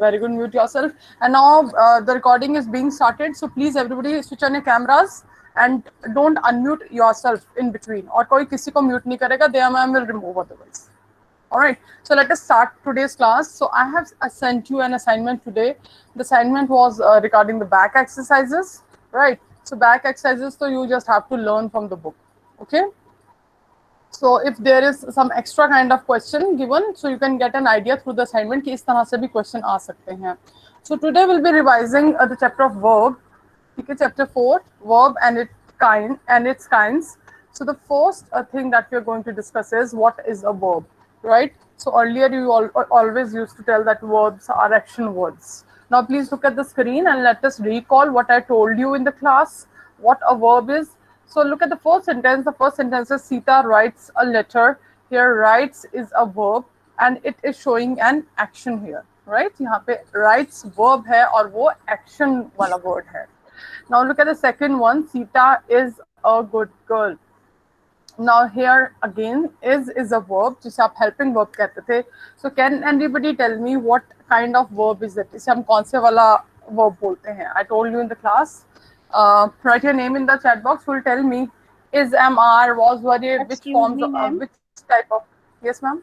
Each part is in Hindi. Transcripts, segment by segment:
Very good. Mute yourself. And now the recording is being started. So please, everybody, switch on your cameras and don't unmute yourself in between. और कोई किसी को mute नहीं करेगा. Their ma'am will remove otherwise. All right. So let us start today's class. So I have sent you an assignment today. The assignment was regarding the back exercises, right? So back exercises, so you just have to learn from the book. Okay. So if there is some extra kind of question given, so you can get an idea through the assignment कि इस तरह से भी question आ सकते हैं. So today we'll be revising the chapter of verb. ठीक है, chapter 4, verb and its kinds. So the first thing that we are going to discuss is what is a verb, right? So earlier you always used to tell that verbs are action words. Now please look at the screen and let us recall what I told you in the class, what a verb is. So look at the first sentence. The first sentence is Sita writes a letter. Here writes is a verb and it is showing an action here, right? यहाँ पे writes verb है और वो action वाला word है. Now look at the second one. Sita is a good girl. Now here again is a verb जिसे आप helping verb कहते थे. So can anybody tell me what kind of verb is it? इसे हम कौन से वाला verb बोलते हैं? I told you in the class. Write your name in the chat box. Will tell me is, am, are, was, were, which forms of which type of. Yes ma'am.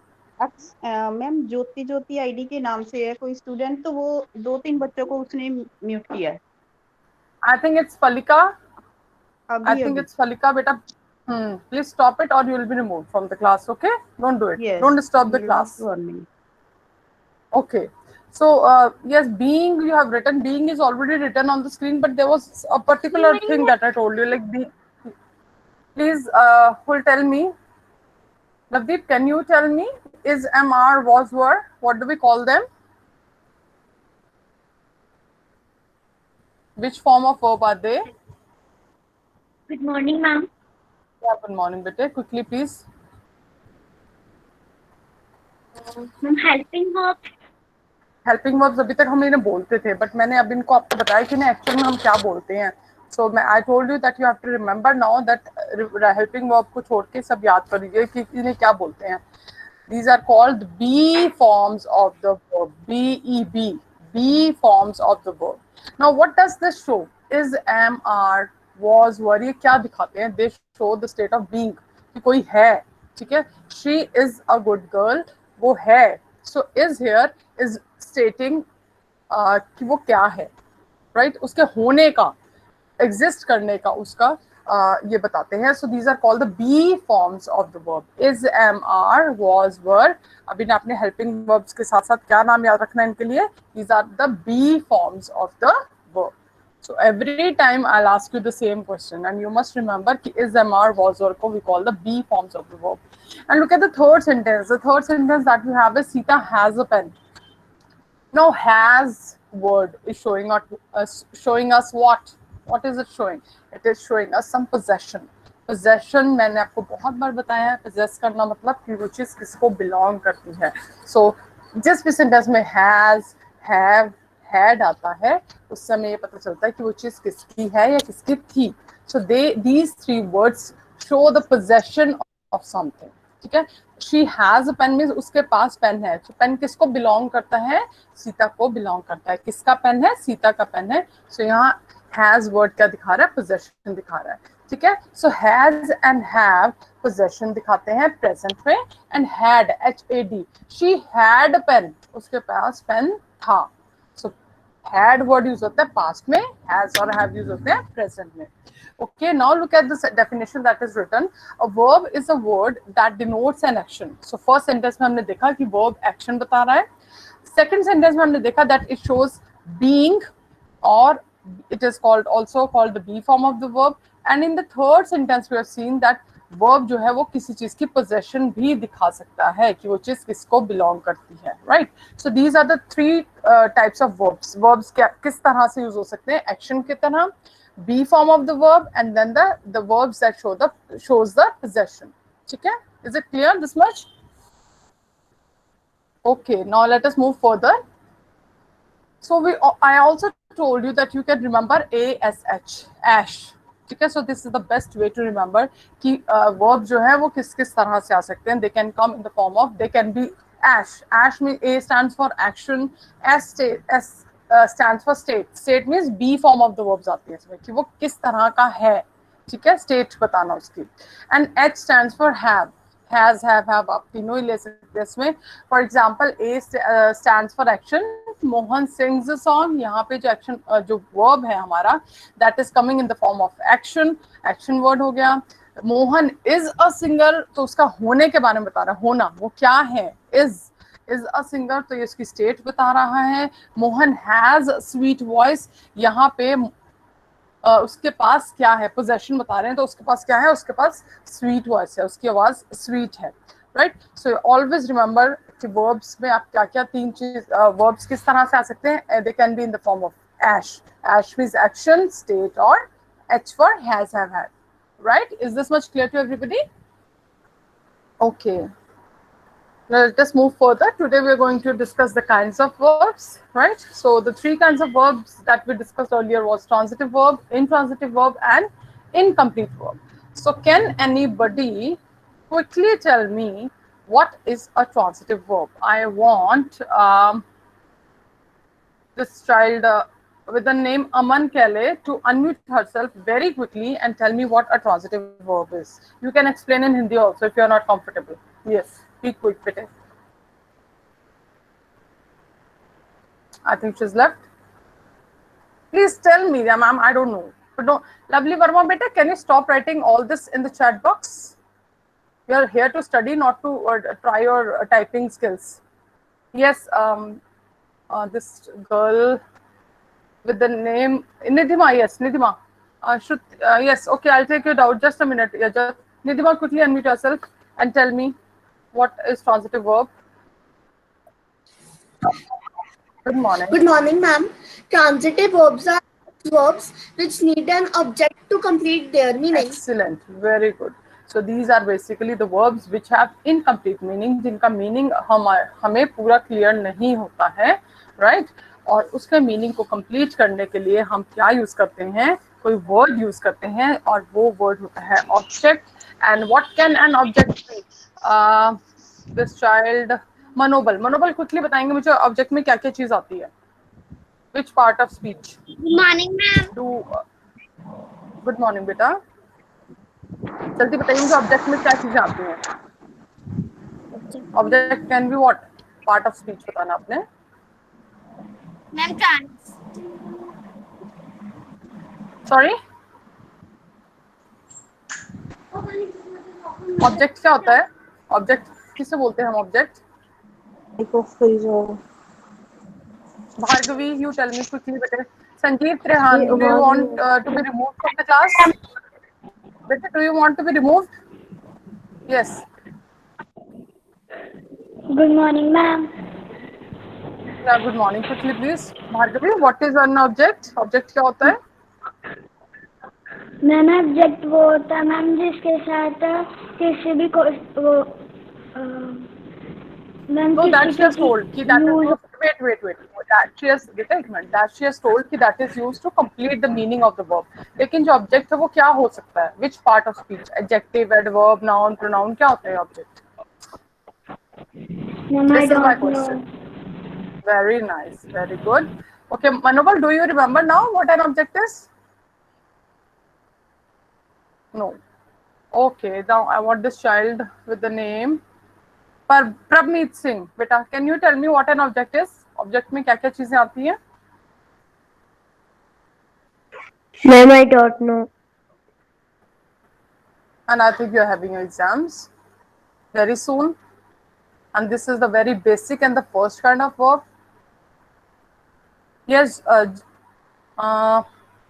Ma'am Jyoti ID के नाम से है कोई स्टूडेंट, तो वो 2-3 बच्चों को उसने म्यूट किया है. I think it's Falika. I think it's Falika beta. Please stop it or you will be removed from the class. Okay, don't do it. Yes. Don't disturb the class. Okay. So yes, being, you have written being is already written on the screen, but there was a particular thing that I told you, like be. Please, who will tell me? Navdeep, can you tell me is, am, are, was, were? What do we call them? Which form of verb are they? Good morning, ma'am. Yeah, good morning, bete. Quickly, please. Ma'am, helping verbs. Helping verbs अभी तक हम इन्हें बोलते थे, बट मैंने अब इनको आपको बताया कि इन्हें एक्चुअल में हम क्या बोलते हैं. सो मैं I told you that you have to remember now that helping verb को छोड़ के सब याद कर लीजिए कि इन्हें क्या बोलते हैं. These are called be forms of the verb. Be forms of the verb. Now what does this show? Is, am, are, was, were, ये क्या दिखाते हैं? They show the state of being, कि कोई है. ठीक है. She is a good girl. वो है. So is here is stating कि वो क्या है, right? उसके होने का, exist करने का, उसका ये बताते हैं. So these are called the be forms of the verb. Is, am, are, was, were. अभी ना अपने helping verbs के साथ साथ क्या नाम याद रखना है इनके लिए? These are the be forms of the verb. So every time I'll ask you the same question and you must remember कि is, am, are, was, were को we call the be forms of the verb. And look at the third sentence. The third sentence that we have is Sita has a pen. Now has word is showing us what? What is it showing? It is showing us some possession. Possession मैंने आपको बहुत बार बताया है. Possess करना मतलब कि वो चीज किसको belong करती है. So जिस भी sentence में has, have, had आता है, उस समय ये पता चलता है कि वो चीज किसकी है या किसकी थी. So these three words show the possession of something. ठीक है. She has a pen means उसके पास पेन है. तो पेन किसको बिलोंग करता है? सीता को बिलोंग करता है. किसका पेन है? सीता का पेन है. सो यहाँ has word क्या दिखा रहा है? possession दिखा रहा है. ठीक है. So has and have possession दिखाते हैं present में. And had, had, she had a pen, उसके पास पेन था. So had word यूज होता है past में, has और have यूज होते हैं present में. Okay, now look at the definition that is written. A verb is a word that denotes an action. So first sentence में हमने देखा कि verb action बता रहा है. Second sentence में हमने देखा that it shows being, or it is also called the be form of the verb. And in the third sentence we have seen that verb जो है वो किसी चीज की possession भी दिखा सकता है कि वो चीज किसको belong करती है, right? So these are the three types of verbs. Verbs क्या किस तरह से यूज हो सकते हैं? Action की तरह, be form of the verb, and then the verbs that shows the possession. Okay, is it clear this much? Okay, now let us move further. So I also told you that you can remember ash. ठीक है. So this is the best way to remember कि verb जो है वो किस किस तरह से आ सकते हैं. They can come in the form of, they can be Ash. Ash means A stands for action. S stands for state. State means B form of the verbs आती है इसमें कि वो किस तरह का है, ठीक है, स्टेट बताना उसकी. And H stands for have. Has, have आप तीनों ही ले सकते हैं इसमें. For example, A stands for action. Mohan sings a song. यहाँ पे जो action जो verb है हमारा, that is coming in the form of action. Action word हो गया. मोहन इज अ सिंगर, तो उसका होने के बारे में बता रहा है, होना वो क्या है, इज अ सिंगर, तो ये उसकी स्टेट बता रहा है. मोहन हैज स्वीट वॉइस, यहाँ पे उसके पास क्या है, पोजेशन बता रहे हैं, तो उसके पास क्या है, उसके पास स्वीट वॉइस है, उसकी आवाज स्वीट है, राइट. सो ऑलवेज रिमेंबर कि वर्ब्स में आप क्या क्या तीन चीज वर्ब्स किस तरह से आ सकते हैं. They can be in the form of ash. Ash means action, state, और H for has, have, had. Right? Is this much clear to everybody? Okay. Let us move further. Today we are going to discuss the kinds of verbs, right? So the three kinds of verbs that we discussed earlier was transitive verb, intransitive verb, and incomplete verb. So can anybody quickly tell me what is a transitive verb? I want this child with the name Aman Kale to unmute herself very quickly and tell me what a transitive verb is. You can explain in Hindi also if you are not comfortable. Yes, be quick, bete. I think she's left. Please tell me, ma'am, I don't know. But no, Lovely Verma, beta, can you stop writing all this in the chat box? You are here to study, not to try your typing skills. Yes, this girl with the name Nidhima, yes, Nidhima. Yes, okay, I'll take it out. Just a minute. Yeah, just Nidhima, quickly unmute yourself and tell me what is transitive verb. Good morning. Good morning, ma'am. Transitive verbs are verbs which need an object to complete their meaning. Excellent, very good. So these are basically the verbs which have incomplete meaning, जिनका meaning हमें पूरा clear नहीं होता है, right? और उसके मीनिंग को कंप्लीट करने के लिए हम क्या यूज करते हैं, कोई वर्ड यूज करते हैं, और वो वर्ड होता है object. And what can an object be? This child Manobal. Manobal quickly बताएंगे मुझे ऑब्जेक्ट में क्या क्या चीज आती है, which part of speech? Good morning, ma'am. Good morning बेटा, जल्दी बताइए मुझे ऑब्जेक्ट में क्या चीजें आती हैं. Object can be what part of speech बताना आपने. Ma'am, trans. सॉरी, ऑब्जेक्ट क्या होता है? ऑब्जेक्ट किसे बोलते हैं हम? Object Bhargavi, you tell me quickly, bete. Sanjeev Trehan, do you want to be removed from the class? Bete, do you want to be removed? Yes. Good morning, ma'am. Yeah, good morning. Quickly, please. Bhargavi, what is an object? Object क्या होता है? मैम ऑब्जेक्ट वो होता है मैम जिसके साथ किसी भी वो ma'am No, that she has told कि that is used. Wait. That she has, बेटा एक minute. That she has told कि that is used to complete the meaning of the verb. लेकिन जो object है वो क्या हो सकता है? Which part of speech? Adjective, adverb, noun, pronoun, क्या होता है object? Ma'am This I is my don't know. question. Very nice, very good. Okay, Manobal, do you remember now what an object is? No. Okay, now I want this child with the name Prabmeet Singh. Beta, can you tell me what an object is? Object में क्या क्या चीजें आती हैं? Ma'am I don't know. And I think you are having your exams very soon. And this is the very basic and the first kind of verb. Yes,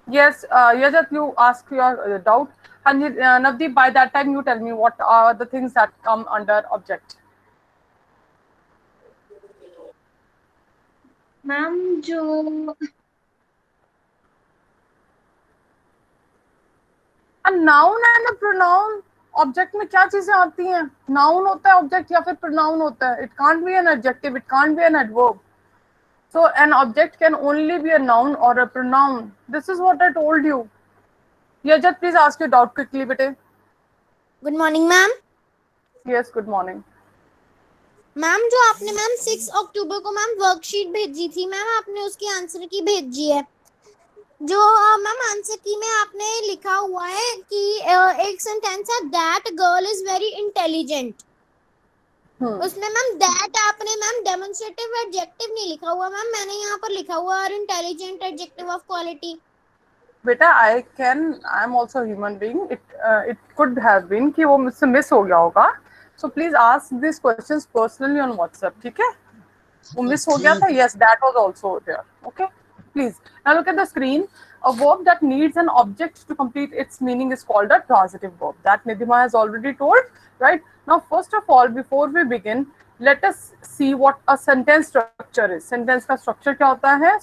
yes, Yajat, you ask your doubt. And Navdeep, by that time you tell me what are the things that come under object. Ma'am जो नाउन एंड प्रोनाउन. ऑब्जेक्ट में क्या चीजें आती हैं? नाउन होता है ऑब्जेक्ट या फिर प्रोनाउन होता है? It can't be an adjective, it can't be an adverb. So an object can only be a noun or a pronoun. This is what I told you. Yajat, please ask your doubt quickly, bete. Good morning, ma'am. Yes, good morning. Ma'am जो आपने मैम 6 अक्टूबर को मैम वर्कशीट भेजी थी मैम, आपने उसकी आंसर की भेजी है। जो मैम आंसर की में आपने लिखा हुआ है कि एक सेंटेंस है that girl is very intelligent, उसमें मैम दैट आपने मैम डेमोन्स्ट्रेटिव एडजेक्टिव नहीं लिखा हुआ मैम, मैंने यहाँ पर लिखा हुआ है इंटेलिजेंट एडजेक्टिव ऑफ क्वालिटी। बेटा I am also human being, it could have been कि वो मुझसे मिस हो गया होगा, so please ask this questions personally on WhatsApp, ठीक है? वो मिस हो गया था, yes that was also there, okay? Please now look at the screen. A verb that needs an object to complete its meaning is called a transitive verb, that Nidhima has already told, right? Now first of all, before we begin, let us see what a sentence structure is. Sentence का structure क्या होता है?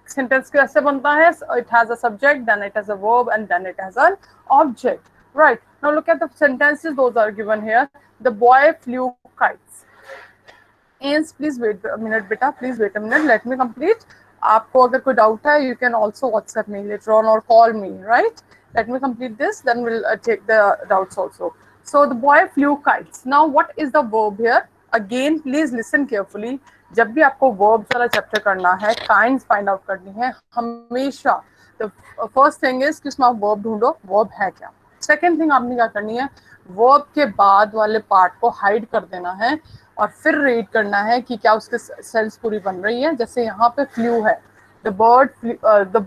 Sentence कैसे बनता है? It has a subject, then it has a verb, and then it has an object, right? Now look at the sentences, those are given here. The boy flew kites. Ains, please wait a minute, beta. Please wait a minute. Let me complete. आपको अगर कोई डाउट है, you can also WhatsApp me later on or call me, right? Let me complete this, then we'll take the doubts also. So the boy flew kites. Now, what is the verb here? Again, please listen carefully. जब भी आपको verbs वाला चैप्टर करना है, kinds find out करनी है, हमेशा the first thing is कि उसमें आप verb ढूंढो, verb है क्या. Second thing आपने क्या करनी है, verb के बाद वाले पार्ट को हाइड कर देना है और फिर रीड करना है कि क्या उसके सेंस पूरी बन रही है. जैसे यहाँ पे फ्लू है, द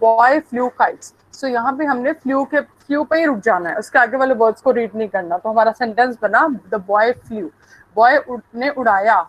बॉय फ्लू काइट्स, सो यहाँ पे हमने फ्लू पे ही रुक जाना है, उसके आगे वाले वर्ड्स को रीड नहीं करना. तो हमारा सेंटेंस बना द बॉय फ्लू, बॉय ने उड़ाया,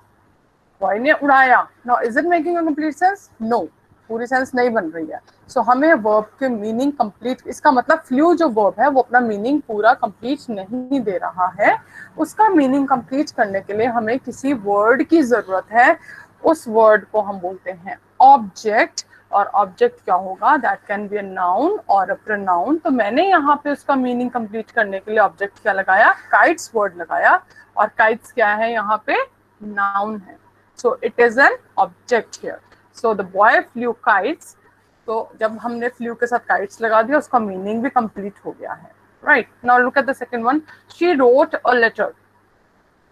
बॉय ने उड़ाया. Now is it making a complete sense? No, पूरी सेंस नहीं बन रही है. सो हमें वर्ब के मीनिंग कंप्लीट, इसका मतलब फ्लू जो वर्ब है वो अपना मीनिंग पूरा कंप्लीट नहीं दे रहा है. उसका मीनिंग कंप्लीट करने के लिए हमें किसी वर्ड की जरूरत है. उस वर्ड को हम बोलते हैं ऑब्जेक्ट. और ऑब्जेक्ट क्या होगा? That can be a noun और अ प्रोनाउन. तो मैंने यहाँ पे उसका मीनिंग कंप्लीट करने के लिए ऑब्जेक्ट क्या लगाया? काइट्स वर्ड लगाया. और काइट्स क्या है यहाँ पे? नाउन है. So it is an object here. So the boy flu kites, तो जब हमने फ्लू के साथ काइट्स लगा दिया, उसका मीनिंग भी कंप्लीट हो गया है, right? Now look at the second one, she wrote a letter.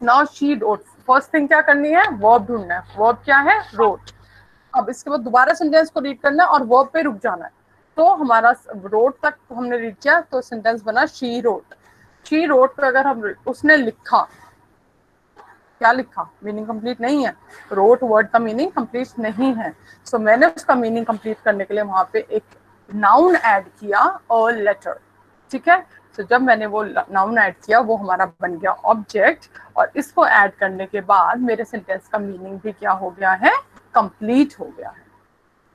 Now she wrote, first thing क्या करनी है? वर्ब ढूंढना है. वर्ब क्या है? रोट. अब इसके बाद दोबारा सेंटेंस को रीड करना है और वर्ब पे रुक जाना है. तो हमारा रोट तक हमने रीड किया तो सेंटेंस बना शी रोट. शी रोट पे अगर हम उसने लिखा, क्या लिखा? मीनिंग कंप्लीट नहीं है. रोट वर्ड का मीनिंग कंप्लीट नहीं है. सो मैंने उसका मीनिंग कंप्लीट करने के लिए वहां पे एक नाउन ऐड किया, अ लेटर, ठीक है? तो जब मैंने वो नाउन ऐड किया वो हमारा बन गया ऑब्जेक्ट. और इसको ऐड करने के बाद मेरे सेंटेंस का मीनिंग भी क्या हो गया है? कंप्लीट हो गया है,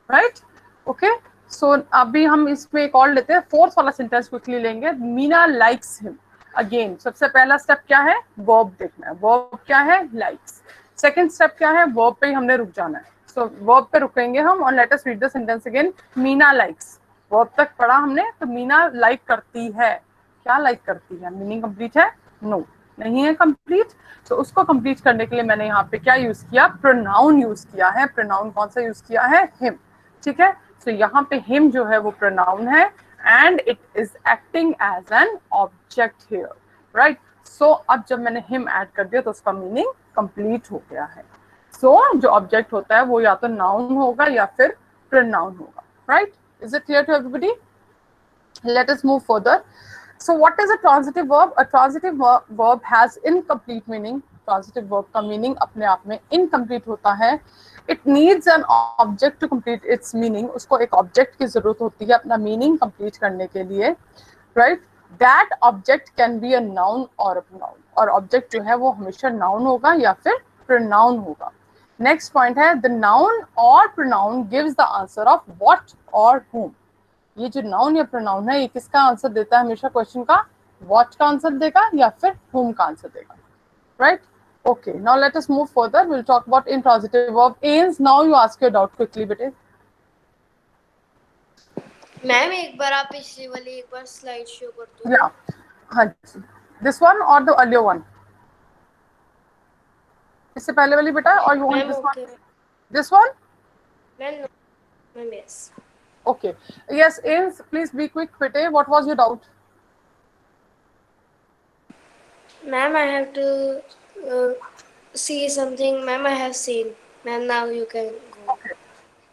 राइट? ओके, सो अभी हम इसमें एक और लेते हैं. फोर्थ वाला सेंटेंस क्विकली लेंगे. Meena likes him. अगेन सबसे पहला स्टेप क्या है? वर्ब देखना है. वर्ब क्या है? लाइक्स. सेकंड स्टेप क्या है? वर्ब पे ही हमने रुक जाना है. सो वर्ब पे रुकेंगे हम और let us read the sentence again. Meena likes, verb तक पढ़ा हमने, तो मीना लाइक करती है. क्या लाइक करती है? मीनिंग कंप्लीट है? नो, नहीं है कंप्लीट. तो उसको कंप्लीट करने के लिए मैंने यहाँ पे क्या यूज किया? प्रोनाउन यूज किया है. प्रोनाउन कौन सा यूज किया है? हिम, ठीक है? तो यहाँ पे हिम जो है वो प्रोनाउन है and it is acting as an object here, right? So अब जब मैंने him ऐड कर दिया तो उसका मीनिंग कंप्लीट हो गया है. So जो ऑब्जेक्ट होता है वो या तो नाउन होगा या फिर प्रोनाउन होगा, right? Is it clear to everybody? Let us move further. So what is a transitive verb? A transitive verb has incomplete meaning. Transitive verb का meaning अपने आप में incomplete होता है. It needs an object to complete its meaning. उसको एक object की जरूरत होती है अपना meaning complete करने के लिए, right? That object can be a noun or a pronoun. और object जो है वो हमेशा noun होगा या फिर pronoun होगा. Next point है the noun or pronoun gives the answer of what or whom. ये जो नाउन या प्रोनाउन है ये किसका आंसर देता है हमेशा? क्वेश्चन का व्हाट का आंसर देगा या फिर whom का आंसर देगा, right? Okay, now let us move further. Will talk about intransitive verb. Ains, now you ask your doubt quickly बेटे. मैम एक बार आप पिछली वाली एक बार स्लाइड शो कर दो. या हाँ जी, दिस वन और द अर्लियर वन? इससे पहले वाली बेटा, और you want this one? This one? Ma'am yes. Okay. Yes, Ains, please be quick, bete. What was your doubt? Ma'am, I have to see something, ma'am. I have seen. Ma'am, now you can go.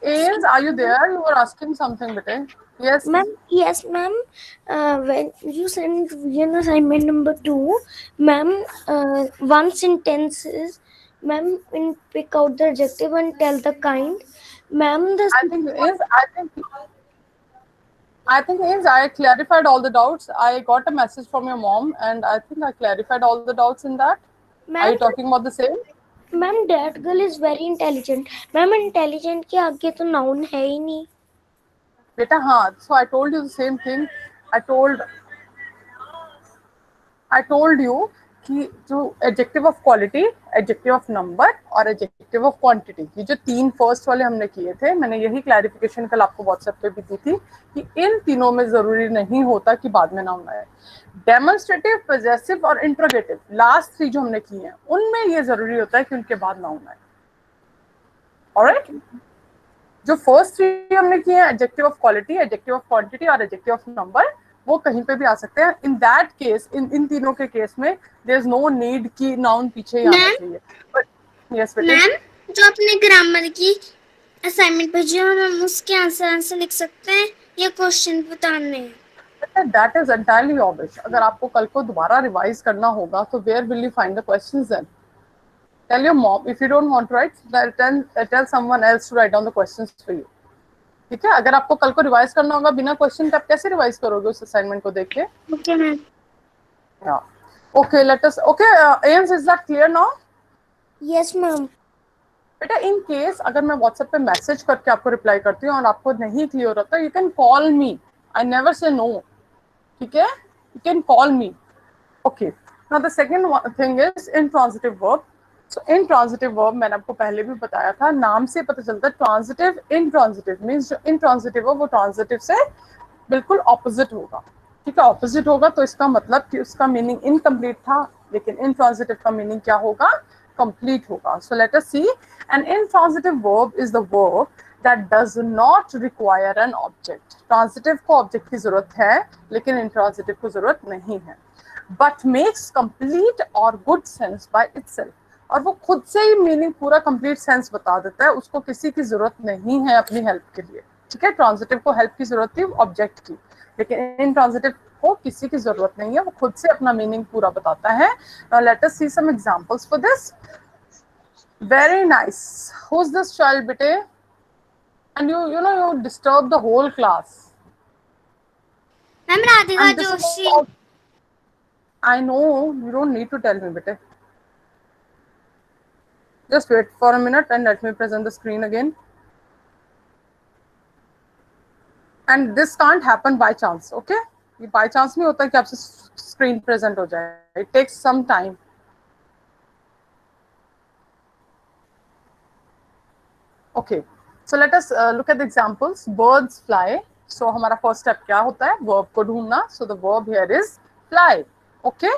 Ains, are you there? You were asking something, bete. Yes. Ma'am, yes, ma'am. When you send revision assignment number 2, ma'am, one sentence is, ma'am, in pick out the adjective and tell the kind. Ma'am, I think Ains, Ains, I clarified all the doubts. I got a message from your mom, and I think I clarified all the doubts in that. Are you ma'am, talking about the same? ma'am, that girl is very intelligent. Ma'am, intelligent के आगे तो noun है ही नहीं. Beta, हाँ. So I told you the same thing. I told you कि जो adjective of quality, adjective of number और एडजेक्टिव ऑफ क्वांटिटी, ये जो 3 फर्स्ट वाले हमने किए थे, मैंने यही क्लैरिफिकेशन कल आपको व्हाट्सएप पे भी दी थी कि इन तीनों में जरूरी नहीं होता कि बाद में नाउन आए. डेमोन्स्ट्रेटिव, पॉजेसिव और इंट्रोगेटिव, लास्ट 3 जो हमने किए हैं, उनमें ये जरूरी होता है कि उनके बाद नाउन आए. ऑलराइट, जो फर्स्ट 3 हमने किए हैं, adjective of quality, adjective of quantity और एडजेक्टिव ऑफ नंबर, वो कहीं पे भी आ सकते हैं. इन दैट केस, इन तीनों के केस में देयर इज नो नीड कि नाउन पीछे ही आना चाहिए. बट यस बेटा, मैम, जो आपने ग्रामर की असाइनमेंट भेजी है, हम उसके आंसर लिख सकते हैं या क्वेश्चन बताने हैं? That is entirely your wish. अगर आपको कल को दोबारा रिवाइज करना होगा तो where will you find the questions then? Tell your mom. If you don't want to write, tell someone else to write down the questions for you. ठीक है, अगर आपको कल को रिवाइज करना होगा बिना क्वेश्चन के, आप कैसे रिवाइज करोगे उस असाइनमेंट को देख के? Okay ma'am. Okay, let us. Okay AIIMS, is that clear now? Yes, ma'am. बेटा, इन केस अगर मैं व्हाट्सएप पे मैसेज करके आपको रिप्लाई करती हूँ और आपको नहीं क्लियर होता, you can call me. I never say no. ठीक है, you can call me. Okay, now the second thing is intransitive verb. So intransitive verb मैंने आपको पहले भी बताया था, नाम से पता चलता है. ट्रांजिटिव, इंट्रांजिटिव मींस जो इंट्रांजिटिव हो वो ट्रांजिटिव से बिल्कुल ऑपोजिट होगा. ठीक है, ऑपोजिट होगा तो इसका मतलब कि उसका मीनिंग इनकम्प्लीट था, लेकिन इंट्रांजिटिव का मीनिंग क्या होगा? कंप्लीट होगा. So let us see. An intransitive verb is the verb that does not require an object. Transitive को ऑब्जेक्ट की जरूरत है, लेकिन इंट्रांजिटिव को जरूरत नहीं है. बट मेक्स कंप्लीट और गुड सेंस बाय इटसेल्फ. और वो खुद से ही मीनिंग पूरा कंप्लीट सेंस बता देता है, उसको किसी की जरूरत नहीं है अपनी हेल्प के लिए. ठीक है, ट्रांजिटिव को हेल्प की जरूरत थी ऑब्जेक्ट की, लेकिन इंट्रांजिटिव को किसी की जरूरत नहीं है, वो खुद से अपना मीनिंग पूरा बताता है. Now let us see some examples for this. Very nice. Who is this child बेटे? And you know you disturb the whole class. Ma'am, Radhika Joshi. I know, you don't need to tell me, bete. Just wait for a minute and let me present the screen again. And this can't happen by chance, okay? ये by chance नहीं होता कि आपसे screen present हो जाए. It takes some time. Okay, so let us look at the examples. Birds fly. So हमारा first step क्या होता है? Verb को ढूंढना. So the verb here is fly. Okay,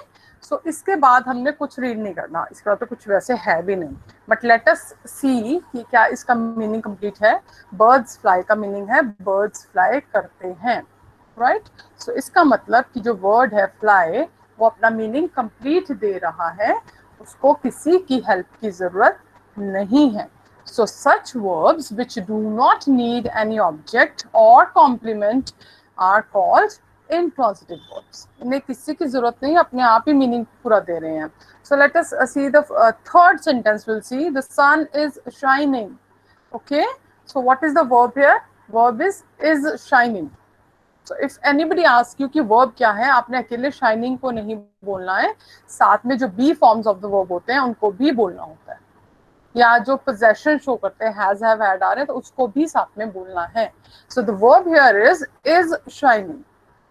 so इसके बाद हमने कुछ रीड नहीं करना, इसके बाद तो कुछ वैसे है भी नहीं. बट लेट अस सी कि क्या इसका मीनिंग कंप्लीट है. बर्ड्स फ्लाई का मीनिंग है बर्ड्स फ्लाई करते हैं. राइट, सो इसका मतलब कि जो वर्ड है फ्लाई, वो अपना मीनिंग कंप्लीट दे रहा है, उसको किसी की हेल्प की जरूरत नहीं है. So such verbs which do not need any object और complement are called intransitive verbs. इन्हें किसी की जरूरत नहीं, अपने आप ही मीनिंग पूरा दे रहे हैं. So let us see the third sentence. We'll see the sun is shining. Okay, so what is the verb here? Verb is shining. So if anybody asks you कि verb क्या है, आपने अकेले shining को नहीं बोलना है, साथ में जो be forms of the verb होते हैं उनको भी बोलना होता है, या जो possession शो करते हैं has, have, had आ रहे हैं तो उसको भी साथ में बोलना है. So the verb here is shining.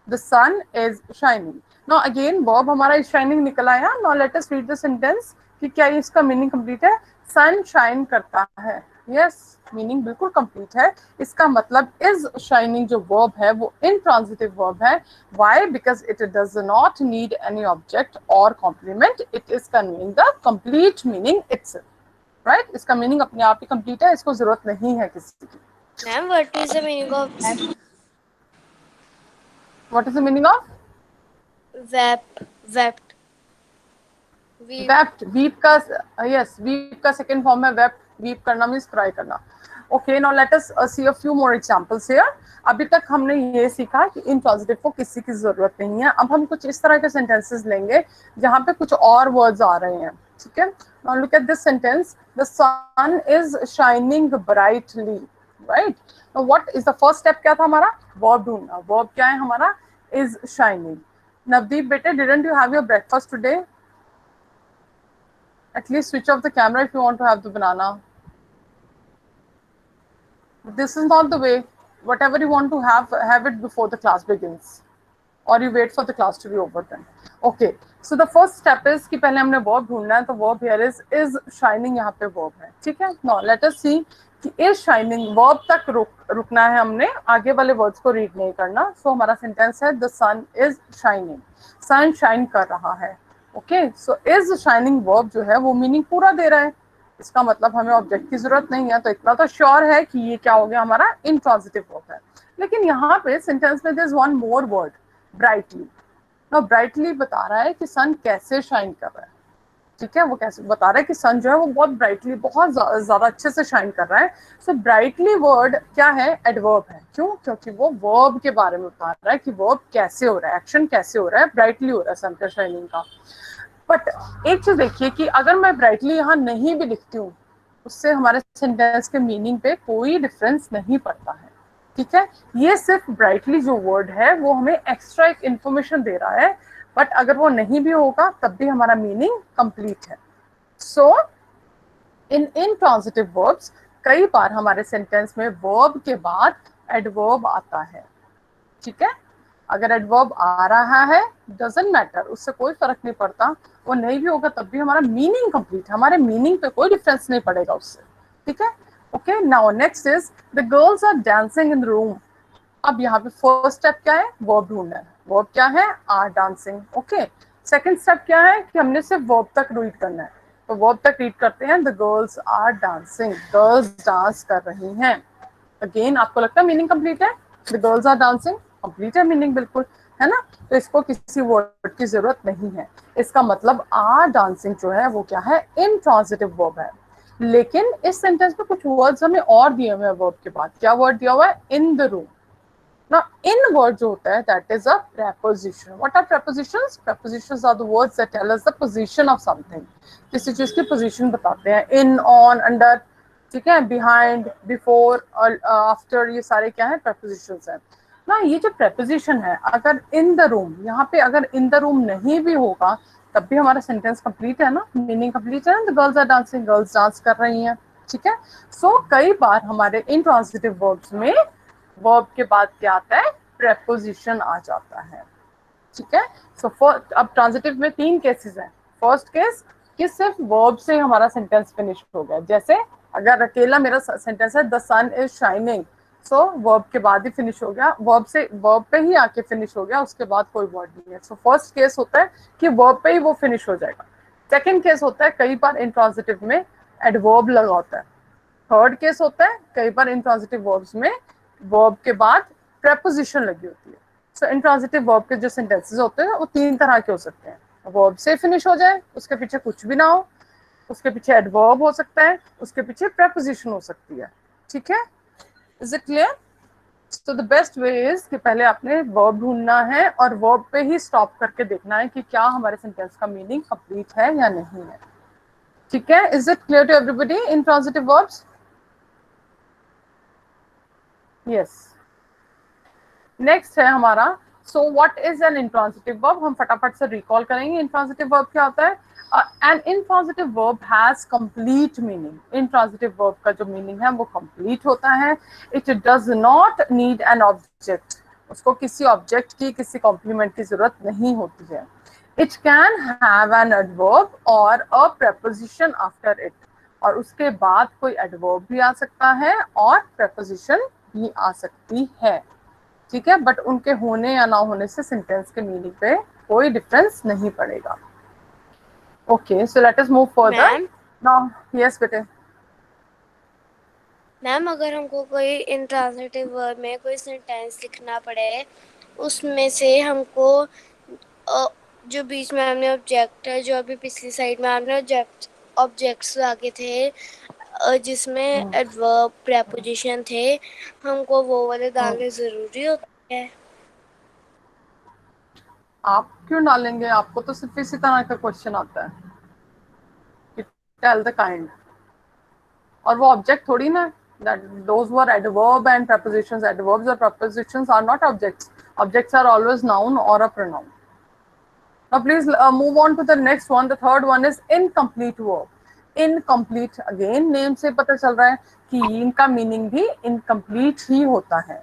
The sun is shining. Now again verb हमारा is shining निकल आया. Now let us read the sentence कि क्या इसका मीनिंग कंप्लीट है. Sun shine करता है. Yes, मीनिंग बिल्कुल कंप्लीट है. इसका मतलब is shining जो verb है वो intransitive verb है. Why? Because it does not need any object or complement. It is conveying the complete meaning itself. Right? इसका मीनिंग अपने आप ही कंप्लीट है, इसको जरूरत नहीं है किसी की. Ma'am, what is the meaning of What is the meaning of? wept? Weep wept, weep का, यस, वीप का सेकंड फॉर्म है वेप्ट, वीप करना मींस क्राई करना। Okay, now let us see a few more examples here. अभी तक हमने ये सीखा कि इंट्रांजिटिव को किसी की जरूरत नहीं है। अब हम कुछ इस तरह के सेंटेंसेस लेंगे जहां पे कुछ और वर्ड्स आ रहे हैं, ठीक है। Now look at this sentence, the sun is shining brightly, right. Now what is the first step, क्या था हमारा, वर्ब ढूंढना। वर्ब क्या है हमारा, इज शाइनिंग। नवदीप बेटे, didn't you have your breakfast today? At least switch off the camera if you want to have the banana. This is not the way. Whatever you want to have it before the class begins, or you wait for the class to be over then. Okay. So the first step is कि पहले हमने verb ढूंढना है, तो verb here is shining, यहाँ पे verb है, ठीक है। Now let us see कि is shining verb तक रुकना है हमने, आगे वाले words को read नहीं करना। So हमारा sentence है the sun is shining, sun shine कर रहा है। Okay, so is shining verb जो है वो मीनिंग पूरा दे रहा है, इसका मतलब हमें ऑब्जेक्ट की जरूरत नहीं है। तो इतना तो श्योर है कि ये क्या हो गया, हमारा इंट्रांजिटिव वर्ब है। लेकिन यहाँ पे सेंटेंस में there is one more word, brightly. Now brightly बता रहा है कि सन कैसे शाइन कर रहा है, ठीक है। वो कैसे बता रहा है कि सन जो है वो बहुत ब्राइटली, बहुत ज्यादा अच्छे से शाइन कर रहा है। सो ब्राइटली वर्ड क्या है, एडवर्ब है। क्यों? क्योंकि वो वर्ब के बारे में बता रहा है कि वर्ब कैसे हो रहा है, एक्शन कैसे हो रहा है, ब्राइटली हो रहा है सन का शाइनिंग का। बट एक चीज देखिए कि अगर मैं ब्राइटली यहाँ नहीं भी लिखती हूँ, उससे हमारे सेंटेंस के मीनिंग पे कोई डिफरेंस नहीं पड़ता है, ठीक है। ये सिर्फ ब्राइटली जो वर्ड है वो हमें एक्स्ट्रा एक इंफॉर्मेशन दे रहा है, बट अगर वो नहीं भी होगा तब भी हमारा मीनिंग कंप्लीट है। सो इन इंट्रांजिटिव वर्ब्स कई बार हमारे सेंटेंस में वर्ब के बाद एडवर्ब आता है, ठीक है। अगर एडवर्ब आ रहा है डजंट मैटर, उससे कोई फर्क नहीं पड़ता, वो नहीं भी होगा तब भी हमारा मीनिंग कंप्लीट है, हमारे मीनिंग पे कोई डिफरेंस नहीं पड़ेगा उससे, ठीक है। Okay, now next is the girls are dancing in the room. अब यहाँ पे फर्स्ट स्टेप क्या है, वर्ब ढूंढना है। वर्ब क्या है, are dancing. Okay, second step क्या है कि हमने सिर्फ वर्ब तक रीड करना है, तो वर्ब तक रीड करते हैं, the girls are dancing, girls dance कर रही हैं। अगेन आपको लगता है मीनिंग कंप्लीट है, the girls are dancing complete है मीनिंग, बिल्कुल है ना। तो इसको किसी वर्ड की जरूरत नहीं है। इसका मतलब आर डांसिंग जो है वो क्या है, इंट्रांजिटिव वर्ब है। लेकिन इस सेंटेंस में कुछ वर्ड्स हमें और दिए हुए हैं वर्ब के बाद। क्या वर्ड दिया हुआ है, इन the room. Now, in word जो होता है that is a preposition. What are prepositions? Prepositions are the words that tell us the position of something. किसी चीज की position बताते हैं, in, on, under, ठीक है, behind, before, after, ये सारे क्या है, prepositions हैं ना। ये जो preposition है, अगर in the room, यहाँ पे अगर in the room नहीं भी होगा तब भी हमारा sentence complete है ना, meaning complete है ना। The girls are dancing, girls dance कर रही हैं, ठीक है। So कई बार हमारे intransitive verbs में वर्ब के बाद क्या आता है, प्रेपोजिशन आ जाता है, ठीक है। सो अब ट्रांजिटिव में तीन केसेस हैं। फर्स्ट केस कि सिर्फ वर्ब से हमारा सेंटेंस फिनिश हो गया, जैसे अगर अकेला मेरा सेंटेंस है the sun is shining, so verb के बाद ही फिनिश हो गया, वर्ब से वर्ब पे ही आके फिनिश हो गया, उसके बाद कोई वर्ड नहीं है। सो फर्स्ट केस होता है कि वर्ब पे ही वो फिनिश हो जाएगा। सेकेंड केस होता है कई बार इंट्रांजिटिव में एडवर्ब लगा होता है। थर्ड केस होता है कई बार इंट्रांजिटिव वर्ब्स में वर्ब के बाद प्रेपोजिशन लगी होती है। सो इंट्रांजिटिव वर्ब के जो सेंटेंसेस होते हैं वो तीन तरह के हो सकते हैं। वर्ब से फिनिश हो जाए, उसके पीछे कुछ भी ना हो, उसके पीछे एडवर्ब हो सकता है, उसके पीछे प्रेपोजिशन हो सकती है, ठीक है। Is it clear? So the best way is कि पहले आपने वर्ब ढूंढना है और वर्ब पे ही स्टॉप करके देखना है कि क्या हमारे सेंटेंस का मीनिंग कंप्लीट है या नहीं है, ठीक है। Is it clear to everybody intransitive verbs? Yes. Next है हमारा, so what is an intransitive verb. हम फटाफट से रिकॉल करेंगे इंट्रांजिटिव वर्ब क्या होता है। An intransitive verb has complete meaning. Intransitive verb का जो मीनिंग है वो कंप्लीट होता है। It does not need an object, उसको किसी ऑब्जेक्ट की, किसी कॉम्प्लीमेंट की जरूरत नहीं होती है। It can have an adverb और अ प्रेपोजिशन आफ्टर इट, और उसके बाद कोई एडवर्ब भी आ सकता है और प्रेपोजिशन भी आ सकती है, ठीक है। बट उनके होने या ना होने से सेंटेंस के मीनिंग पे कोई डिफरेंस नहीं पड़ेगा। ओके, सो let us move further now. Yes बेटे। मैम अगर हमको कोई इंट्रांजिटिव वर्ब में कोई सेंटेंस लिखना पड़े, उसमें से हमको जो बीच में हमने ऑब्जेक्ट है, जो अभी पिछली साइड में हमने ऑब्जेक्ट्स आगे थे, जिसमें एडवर्ब प्रेपोजिशन थे, हमको वो वाले डालने जरूरी होते हैं? आप क्यों डालेंगे? आपको तो सिर्फ इसी तरह का क्वेश्चन आता है कि टेल द काइंड, और वो ऑब्जेक्ट थोड़ी ना, that those were adverb and prepositions. Adverbs or prepositions are not objects. Objects are always noun or a pronoun. Now please move on to the next one. The third one is incomplete verb. Incomplete, again name से पता चल रहा है कि इनका meaning भी incomplete ही होता है.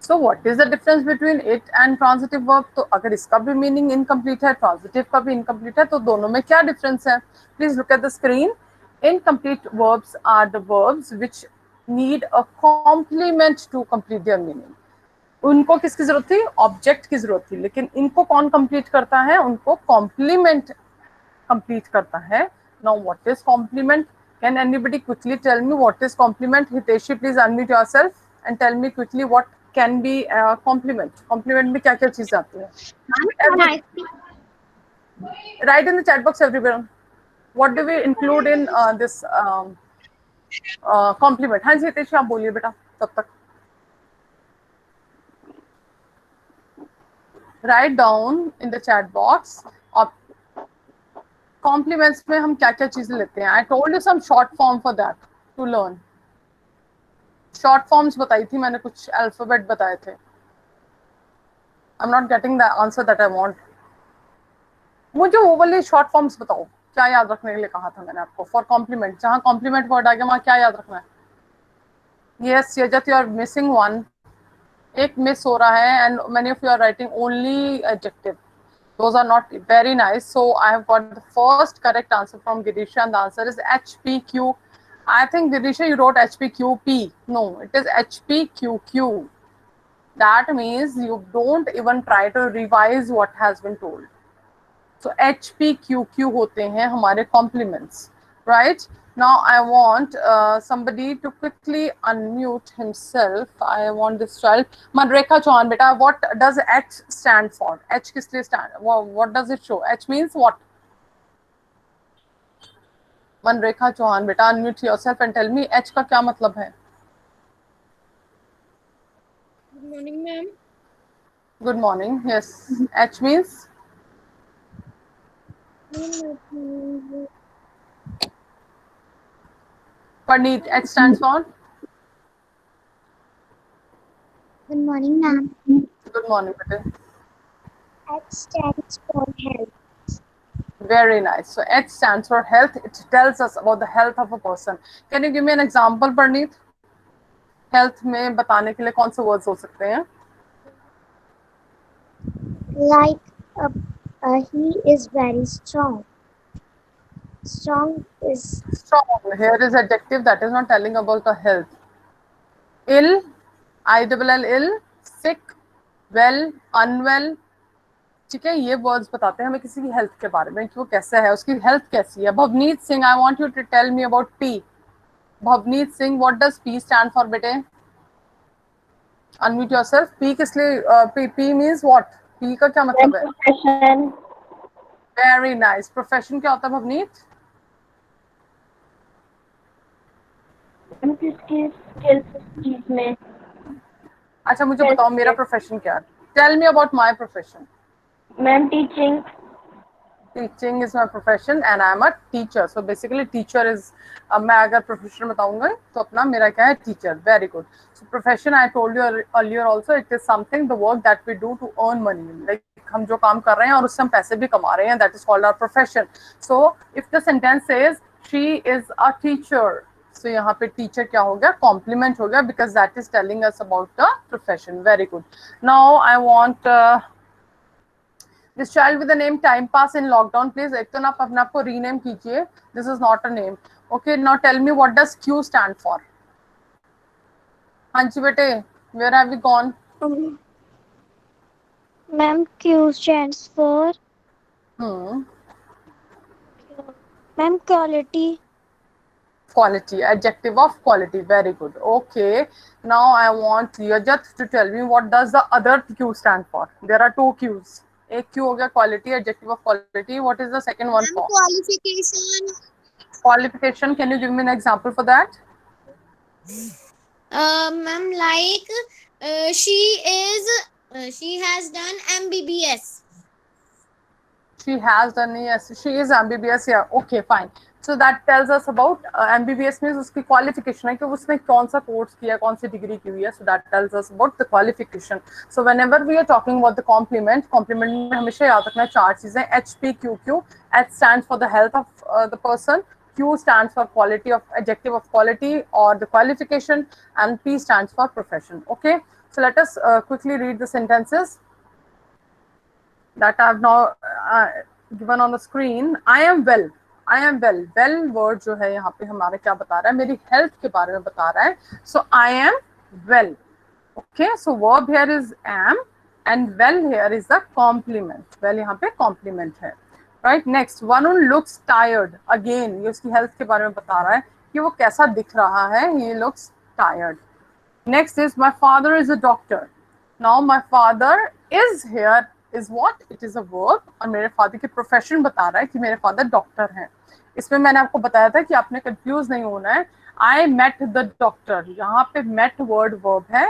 So what is the difference between it and transitive verb? तो अगर इसका भी meaning incomplete है, transitive का भी incomplete है, तो दोनों में क्या difference है? Please look at the screen. Incomplete verbs are the verbs which need a complement to complete their meaning. उनको किसकी जरूरत थी? ऑब्जेक्ट की जरूरत थी, लेकिन इनको कौन कंप्लीट करता है? उनको कॉम्प्लीमेंट कंप्लीट करता है. Now what is complement? Can anybody quickly tell me what is complement? Hiteshi, please unmute yourself and tell me quickly what can be complement. Complement में क्या क्या चीजें आती हैं? Write in the chat box everyone, what do we include in this complement? हाँ जी हितेशी, आप बोलिए बेटा तब तक. Write down in the chat box. Compliments में हम क्या क्या चीजें लेते हैं? I told you some short form for that to learn. Short forms बताई थी मैंने, कुछ alphabet बताए थे. I'm not getting the answer that I want. मुझे वो वाले short forms बताओ, क्या याद रखने के लिए कहा था मैंने आपको for compliment? जहाँ compliment word आ गया वहाँ क्या याद रखना है? Yes, Yajat, you are missing one. एक मिस हो रहा है and many of you are writing only adjective. Those are not very nice. So I have got the first correct answer from Girisha, and the answer is HPQ. I think Girisha, you wrote HPQP. No, it is HPQQ. That means you don't even try to revise what has been told. So HPQQ होते हैं हमारे compliments, right? Now I want somebody to quickly unmute himself. I want this child. Manrekha Chauhan, beta, what does H stand for? H किस लिए stand? What does it show? H means what? Manrekha Chauhan, beta, unmute yourself and tell me H का क्या मतलब है? Good morning, ma'am. Good morning. Yes. H means? Parneet, H stands for? Good morning, ma'am. Good morning, beta. H stands for health. Very nice. So H stands for health. It tells us about the health of a person. Can you give me an example, Parneet? Health में बताने के लिए कौन से words हो सकते हैं? Like he is very strong. Strong is Strong. Here is adjective that is not telling about the health. Ill, I-double-L, ill, sick, well, unwell. ठीक है, ये वर्ड्स बताते हैं हमें किसी की हेल्थ के बारे में कि वो कैसा है, उसकी हेल्थ कैसी है. Bhavneet Singh, I want you to tell me about P. Bhavneet Singh, what does P stand for बेटे? Unmute yourself. पी किस लिए? P means what? पी का क्या मतलब है? प्रोफेशन. Very nice. प्रोफेशन क्या होता है भवनीत? किसकी स्किल्स चीज में. अच्छा मुझे बताओ मेरा प्रोफेशन क्या है? Tell me about my profession. Ma'am teaching. Teaching is my profession and I am a teacher. So basically teacher is, मैं अगर profession बताऊंगा तो अपना मेरा क्या है? Teacher. Very good. So profession, I told you earlier also, it is something, the work that we do to earn money. Like हम जो काम कर रहे हैं और उससे हम पैसे भी कमा रहे हैं, that is called our profession. So if the sentence says she is a teacher, so यहाँ पे teacher क्या हो गया? Compliment हो गया, because that is telling us about the profession. Very good. Now I want this child with the name time pass in lockdown, please एक तो ना अपने आप को rename कीजिए. This is not a name. Okay, now tell me what does Q stand for? हाँ जी बेटे, where have you gone? Ma'am, Q stands for ma'am quality. Quality, adjective of quality. Very good. Okay, now I want Yajat to tell me what does the other Q stand for? There are two Qs. एक Q हो गया quality, adjective of quality. What is the second one ma'am for? Qualification. Qualification. Can you give me an example for that? Ma'am, like she has done MBBS. She has done, yes, she is MBBS. Yeah, okay, fine. So that tells us about MBBS means उसकी qualification है कि उसने कौन सा कोर्स किया, कौन सी डिग्री की हुई है. So that tells us about the qualification. So whenever we are talking about the complement में हमेशा याद रखना चार चीजें. HPQQ. H stands for the health of the person. Q stands for quality of adjective of quality or the qualification, and P stands for profession. Okay. So let us quickly read the sentences that I have now given on the screen. I am well. I am well. Well word जो है यहाँ पे हमारे क्या बता रहा है, मेरी health के बारे में बता रहा है. So I am well. Okay. So verb here is am and well here is the complement. Well यहाँ पे complement है. Right. Next, Varun looks tired. Again ये उसकी health के बारे में बता रहा है कि वो कैसा दिख रहा है. He looks tired. Next is my father is a doctor. Now my father is here is what? It is a verb. और मेरे father की profession बता रहा है कि मेरे father doctor हैं. इसमें मैंने आपको बताया था कि आपने confuse नहीं होना है. I met the doctor. यहाँ पे met word verb है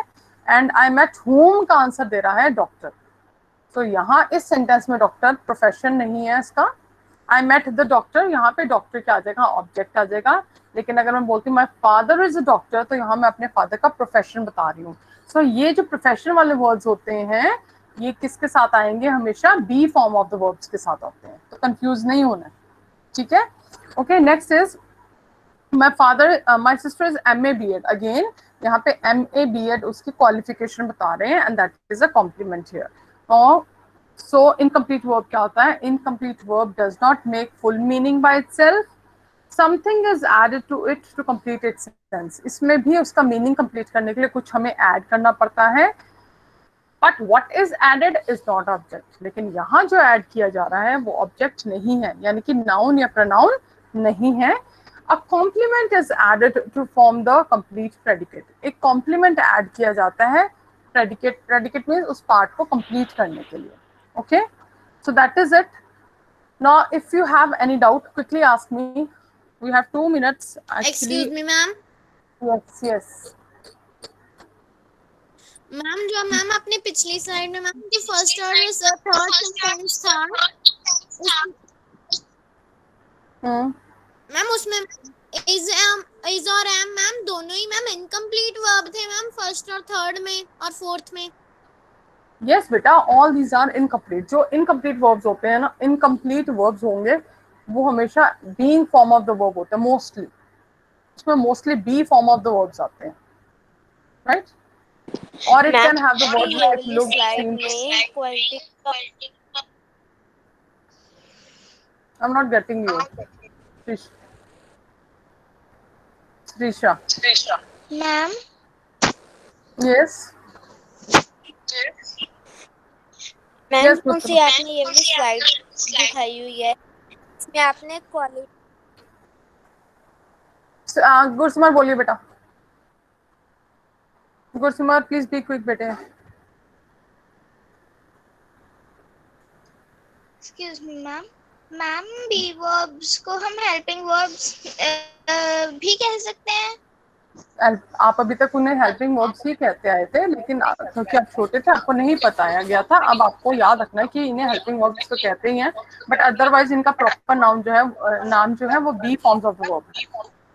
and I met whom का आंसर दे रहा है doctor. तो यहाँ इस सेंटेंस में डॉक्टर प्रोफेशन नहीं है इसका. आई मेट द डॉक्टर, यहाँ पे डॉक्टर क्या आ जाएगा, ऑब्जेक्ट आ जाएगा. लेकिन अगर मैं बोलती हूँ my father is a doctor, तो यहाँ मैं अपने फादर का प्रोफेशन बता रही हूँ. सो ये जो प्रोफेशन वाले वर्ड्स होते हैं ये किसके साथ आएंगे, हमेशा V form of the verbs के साथ आते हैं. तो कंफ्यूज नहीं होना. ठीक है. Okay. Next is my sister is MA-BEd. Again यहाँ पे MA-BEd उसकी क्वालिफिकेशन बता रहे हैं and that is a compliment here. So incomplete verb क्या होता है? Incomplete verb does not make full meaning by itself. Something is added to it to complete its sense. इसमें भी उसका meaning complete करने के लिए कुछ हमें add करना पड़ता है. But what is added is not object. लेकिन यहाँ जो add किया जा रहा है वो object नहीं है, यानी कि noun या pronoun नहीं है. A complement is added to form the complete predicate. एक complement add किया जाता है predicate means उस part को complete करने के लिए. Okay, so that is it. Now if you have any doubt, quickly ask me. We have 2 minutes actually. Excuse me, ma'am. Yes. Ma'am जो मैम अपने पिछली स्लाइड में मैम जो फर्स्ट और थर्ड सेंटेंस था मैम उसमें इज और एम मैम दोनों ही मैम इनकम्प्लीट वर्ब थे मैम, फर्स्ट और थर्ड में और फोर्थ में. Yes बेटा, all these are incomplete. जो incomplete verbs होते हैं ना, incomplete verbs होंगे वो हमेशा being form of the verb होते हैं mostly. उसमें mostly be form of the verbs आते हैं, right? Or it can have the word like look, seen. I'm not getting you. Trisha. Ma'am Yes. Ma'am Yes, कौन सी आपने ये वाली स्लाइड दिखाई हुई है इसमें आपने क्वालिटी. गुरसिमर बोलिए बेटा. गुरसिमर प्लीज बी क्विक बेटे. Excuse me ma'am. Ma'am be verbs को हम हेल्पिंग वर्ब्स भी कह सकते हैं. आप अभी तक उन्हें हेल्पिंग वर्ब्स ही कहते आए थे, लेकिन क्योंकि आप छोटे थे आपको नहीं बताया गया था. अब आपको याद रखना है कि इन्हें हेल्पिंग वर्ब्स तो कहते ही हैं, बट अदरवाइज इनका प्रॉपर नाम जो है वो be forms of the verb है.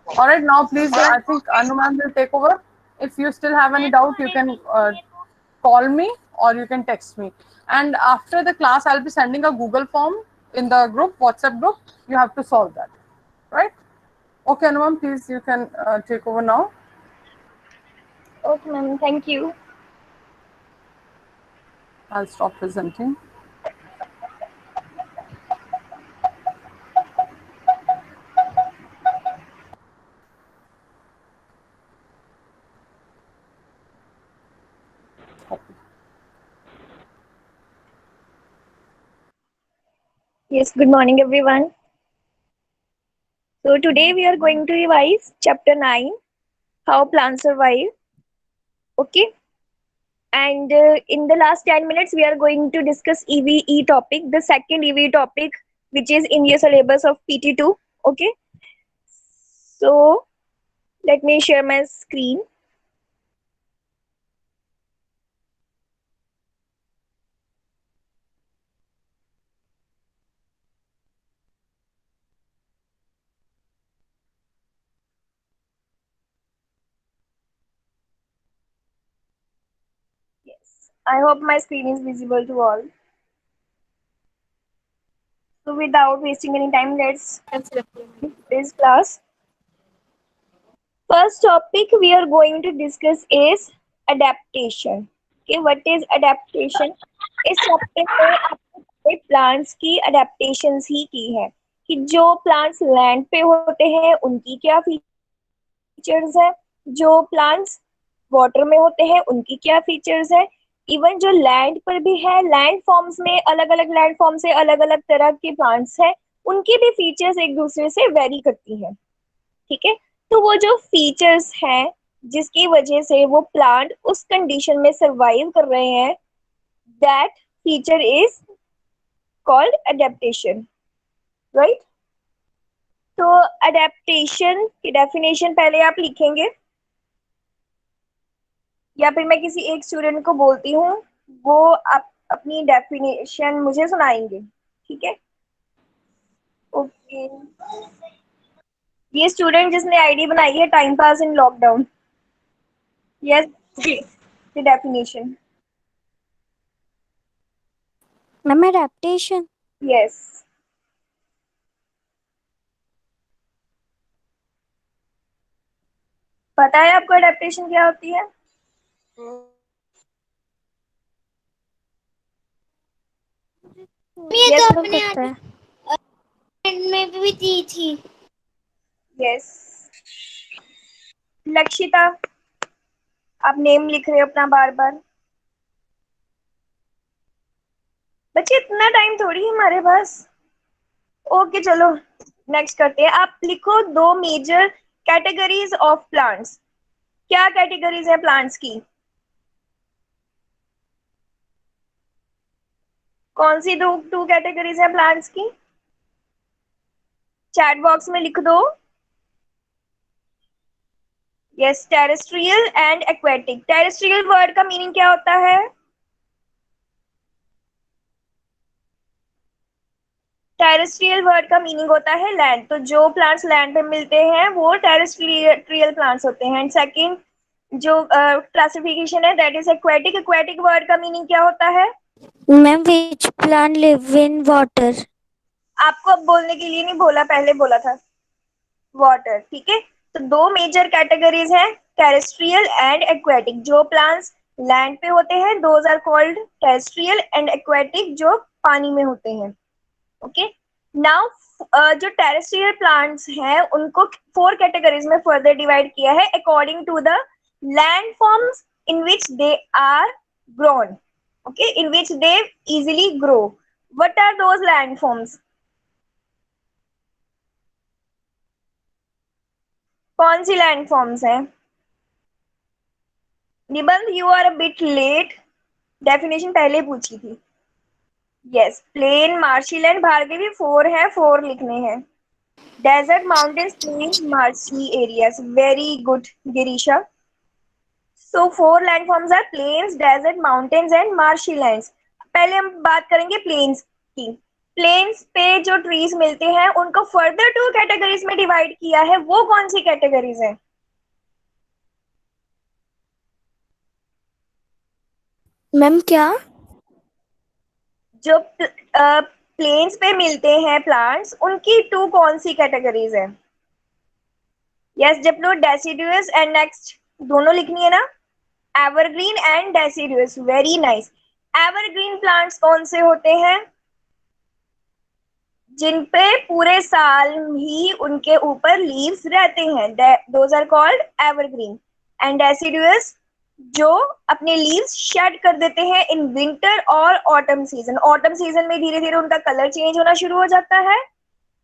Alright, now please I think Anu ma'am will take over. If you still have any doubt you can call me or you can text me, and after the class I'll be sending a Google form in the group, WhatsApp group. You have to solve that, right? Okay Anu ma'am, please you can take over now. Okay, ma'am. Thank you. I'll stop presenting. Yes, good morning, everyone. So today we are going to revise chapter 9, How Plants Survive. Okay. And in the last 10 minutes, we are going to discuss EVE topic, the second EVE topic, which is in your syllabus of PT2. Okay. So let me share my screen. Yes, I hope my screen is visible to all. So without wasting any time, let's this class. First topic we are going to discuss is adaptation. Okay, what is adaptation? इस चैप्टर में आपने प्लांट्स की अडेप्टेशंस ही की है कि जो प्लांट्स लैंड पे होते हैं उनकी क्या फीचर्स है, जो प्लांट्स वाटर में होते हैं उनकी क्या फीचर्स है, इवन जो लैंड पर भी है, लैंड फॉर्म्स में अलग अलग लैंड फॉर्म से अलग अलग तरह के प्लांट्स हैं, उनकी भी फीचर्स एक दूसरे से वेरी करती हैं। ठीक है, तो वो जो फीचर्स हैं जिसकी वजह से वो प्लांट उस कंडीशन में सरवाइव कर रहे हैं, that feature is called adaptation, right. तो अडेप्टेशन की डेफिनेशन पहले आप लिखेंगे या फिर मैं किसी एक स्टूडेंट को बोलती हूँ, वो आप अपनी डेफिनेशन मुझे सुनाएंगे। ठीक है, ओके। ये स्टूडेंट जिसने आईडी बनाई है time pass in lockdown, yes, the definition. Ma'am adaptation, yes, पता है आपको एडेप्टेशन क्या होती है? ये Yes, तो मैम, अपने एंड में भी दी थी। यस। लक्षिता, आप नेम लिख रहे हो अपना बार बार। बच्चे इतना टाइम थोड़ी है हमारे पास। ओके चलो नेक्स्ट करते हैं। आप लिखो दो मेजर कैटेगरीज ऑफ प्लांट्स। क्या कैटेगरीज है प्लांट्स की? कौन सी टू कैटेगरीज है प्लांट्स की? चैट बॉक्स में लिख दो। Yes, terrestrial and aquatic. Terrestrial word का मीनिंग क्या होता है? टेरेस्ट्रियल वर्ड का मीनिंग होता है लैंड। तो जो प्लांट्स लैंड पे मिलते हैं वो टेरेस्ट्रियल प्लांट्स होते हैं। एंड सेकंड जो क्लासिफिकेशन है that is aquatic. Aquatic word का मीनिंग क्या होता है? Ma'am which plant live in water. आपको अब बोलने के लिए नहीं बोला, पहले बोला था वाटर। ठीक है, तो दो मेजर कैटेगरीज हैं, टेरेस्ट्रियल एंड एक्वेटिक। जो प्लांट्स लैंड पे होते हैं those are called terrestrial, and aquatic जो पानी में होते हैं। ओके, नाउ जो टेरेस्ट्रियल प्लांट्स हैं उनको 4 कैटेगरीज में फर्दर डिवाइड किया है according to the land forms in which they are grown. Okay, in which they easily grow. What are those land forms? कौन सी लैंड फॉर्म्स हैं? Nibandh, you are a bit late, definition पहले पूछी थी। Yes, plain, marshy land. Bhargavi 4 है, 4 लिखने हैं। Desert, mountains, plain, marshy areas. Very good Girisha. So 4 land forms are plains, desert, mountains and marshy lands. पहले हम बात करेंगे प्लेन्स की। प्लेन्स पे जो ट्रीज मिलते हैं उनको फर्दर 2 कैटेगरीज में डिवाइड किया है। वो कौन सी कैटेगरीज है? मैम क्या? जो प्लेन्स पे मिलते हैं प्लांट्स उनकी 2 कौन सी कैटेगरीज है? Yes, Diplo, deciduous and next दोनों लिखनी है ना। Evergreen and deciduous. Very nice. Evergreen plants कौन से होते हैं? जिन पे पूरे साल ही उनके ऊपर लीव्स रहते हैं, those are called evergreen. And deciduous जो अपने लीव्स शेड कर देते हैं इन विंटर और ऑटम सीजन। ऑटम सीजन में धीरे धीरे उनका कलर चेंज होना शुरू हो जाता है,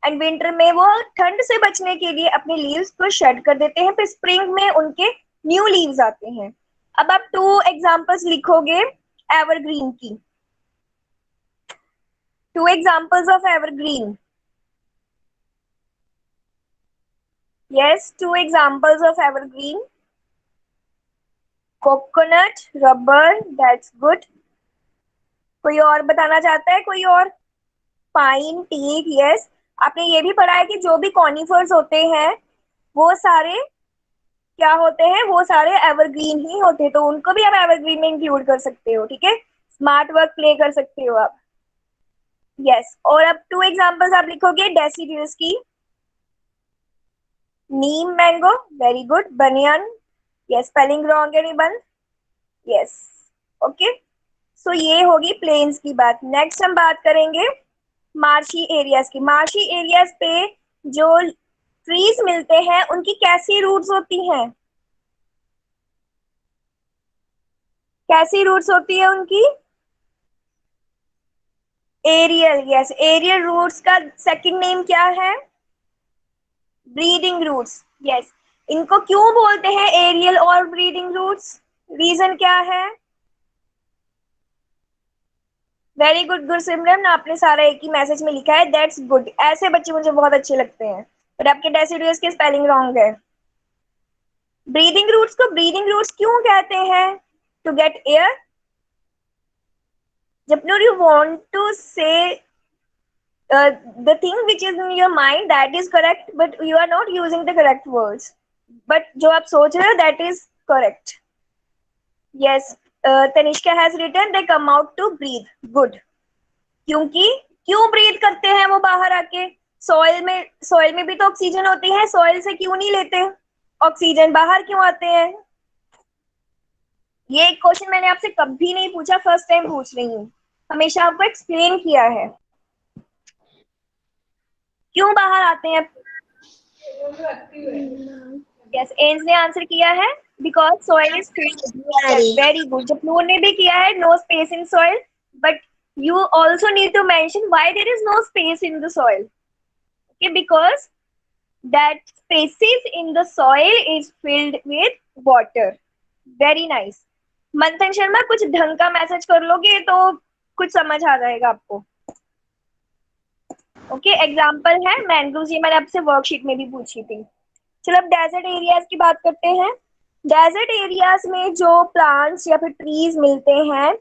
एंड विंटर में वो ठंड से बचने के लिए अपने लीव्स को शेड कर देते हैं, फिर स्प्रिंग में उनके न्यू लीव्स आते हैं। अब आप 2 एग्जांपल्स लिखोगे एवरग्रीन की। 2 examples of evergreen. Yes, 2 examples of evergreen. Coconut, rubber, that's good. कोई और बताना चाहता है? कोई और? Pine, teak, yes. आपने ये भी पढ़ा है कि जो भी कॉनिफर्स होते हैं वो सारे क्या होते हैं? वो सारे एवरग्रीन ही होते हैं, तो उनको भी आप एवरग्रीन में इंक्लूड कर सकते हो। ठीक है, स्मार्ट वर्क प्ले कर सकते हो आप। यस, और अब 2 एग्जांपल्स आप लिखोगे डेसिडियस की। नीम, मैंगो, वेरी गुड। बनियान, यस, स्पेलिंग रॉन्ग है निबंध। Yes, okay. सो ये होगी प्लेन्स की बात। नेक्स्ट हम बात करेंगे मार्शी एरियाज की। मार्शी एरियाज पे जो ट्रीज मिलते हैं उनकी कैसी रूट्स होती हैं? कैसी रूट्स होती है उनकी? Aerial, yes. एरियल रूट्स का सेकंड नेम क्या है? Breathing roots, yes. इनको क्यों बोलते हैं एरियल और ब्रीडिंग रूट्स? रीजन क्या है? वेरी गुड गुरसिमरन, आपने सारा एक ही मैसेज में लिखा है, दैट्स गुड। ऐसे बच्चे मुझे बहुत अच्छे लगते हैं, बट आपके डेसिडुअस की स्पेलिंग रॉन्ग है। ब्रीदिंग रूट्स को ब्रीदिंग रूट्स क्यों कहते हैं? To get air. Japnur, you want to say the thing which is in your mind, that is correct, but you are not using the correct words. But जो आप सोच रहे हो that is correct. Yes, Tanishka has written they come out to breathe. Good. क्योंकि क्यों ब्रीथ करते हैं वो बाहर आके? सॉइल में भी तो ऑक्सीजन होती है, सॉइल से क्यों नहीं लेते ऑक्सीजन? बाहर क्यों आते हैं? ये क्वेश्चन मैंने आपसे कभी नहीं पूछा, फर्स्ट टाइम पूछ रही हूँ। हमेशा आपको एक्सप्लेन किया है क्यों बाहर आते हैं। यस, एंस ने आंसर किया है because soil is very good. Japnur ने भी किया है no space in soil, but you also need to mention why there is no space in the soil. Okay, because that spaces in the soil is filled with water. Very nice. मंथन शर्मा, कुछ ढंग का मैसेज कर लोगे तो कुछ समझ आ जाएगा आपको। ओके, एग्जाम्पल है मैंग्रोव्स, ये मैंने आपसे वर्कशीट में भी पूछी थी। चलो अब डेजर्ट एरियाज की बात करते हैं। डेजर्ट एरियाज में जो प्लांट्स या फिर ट्रीज मिलते हैं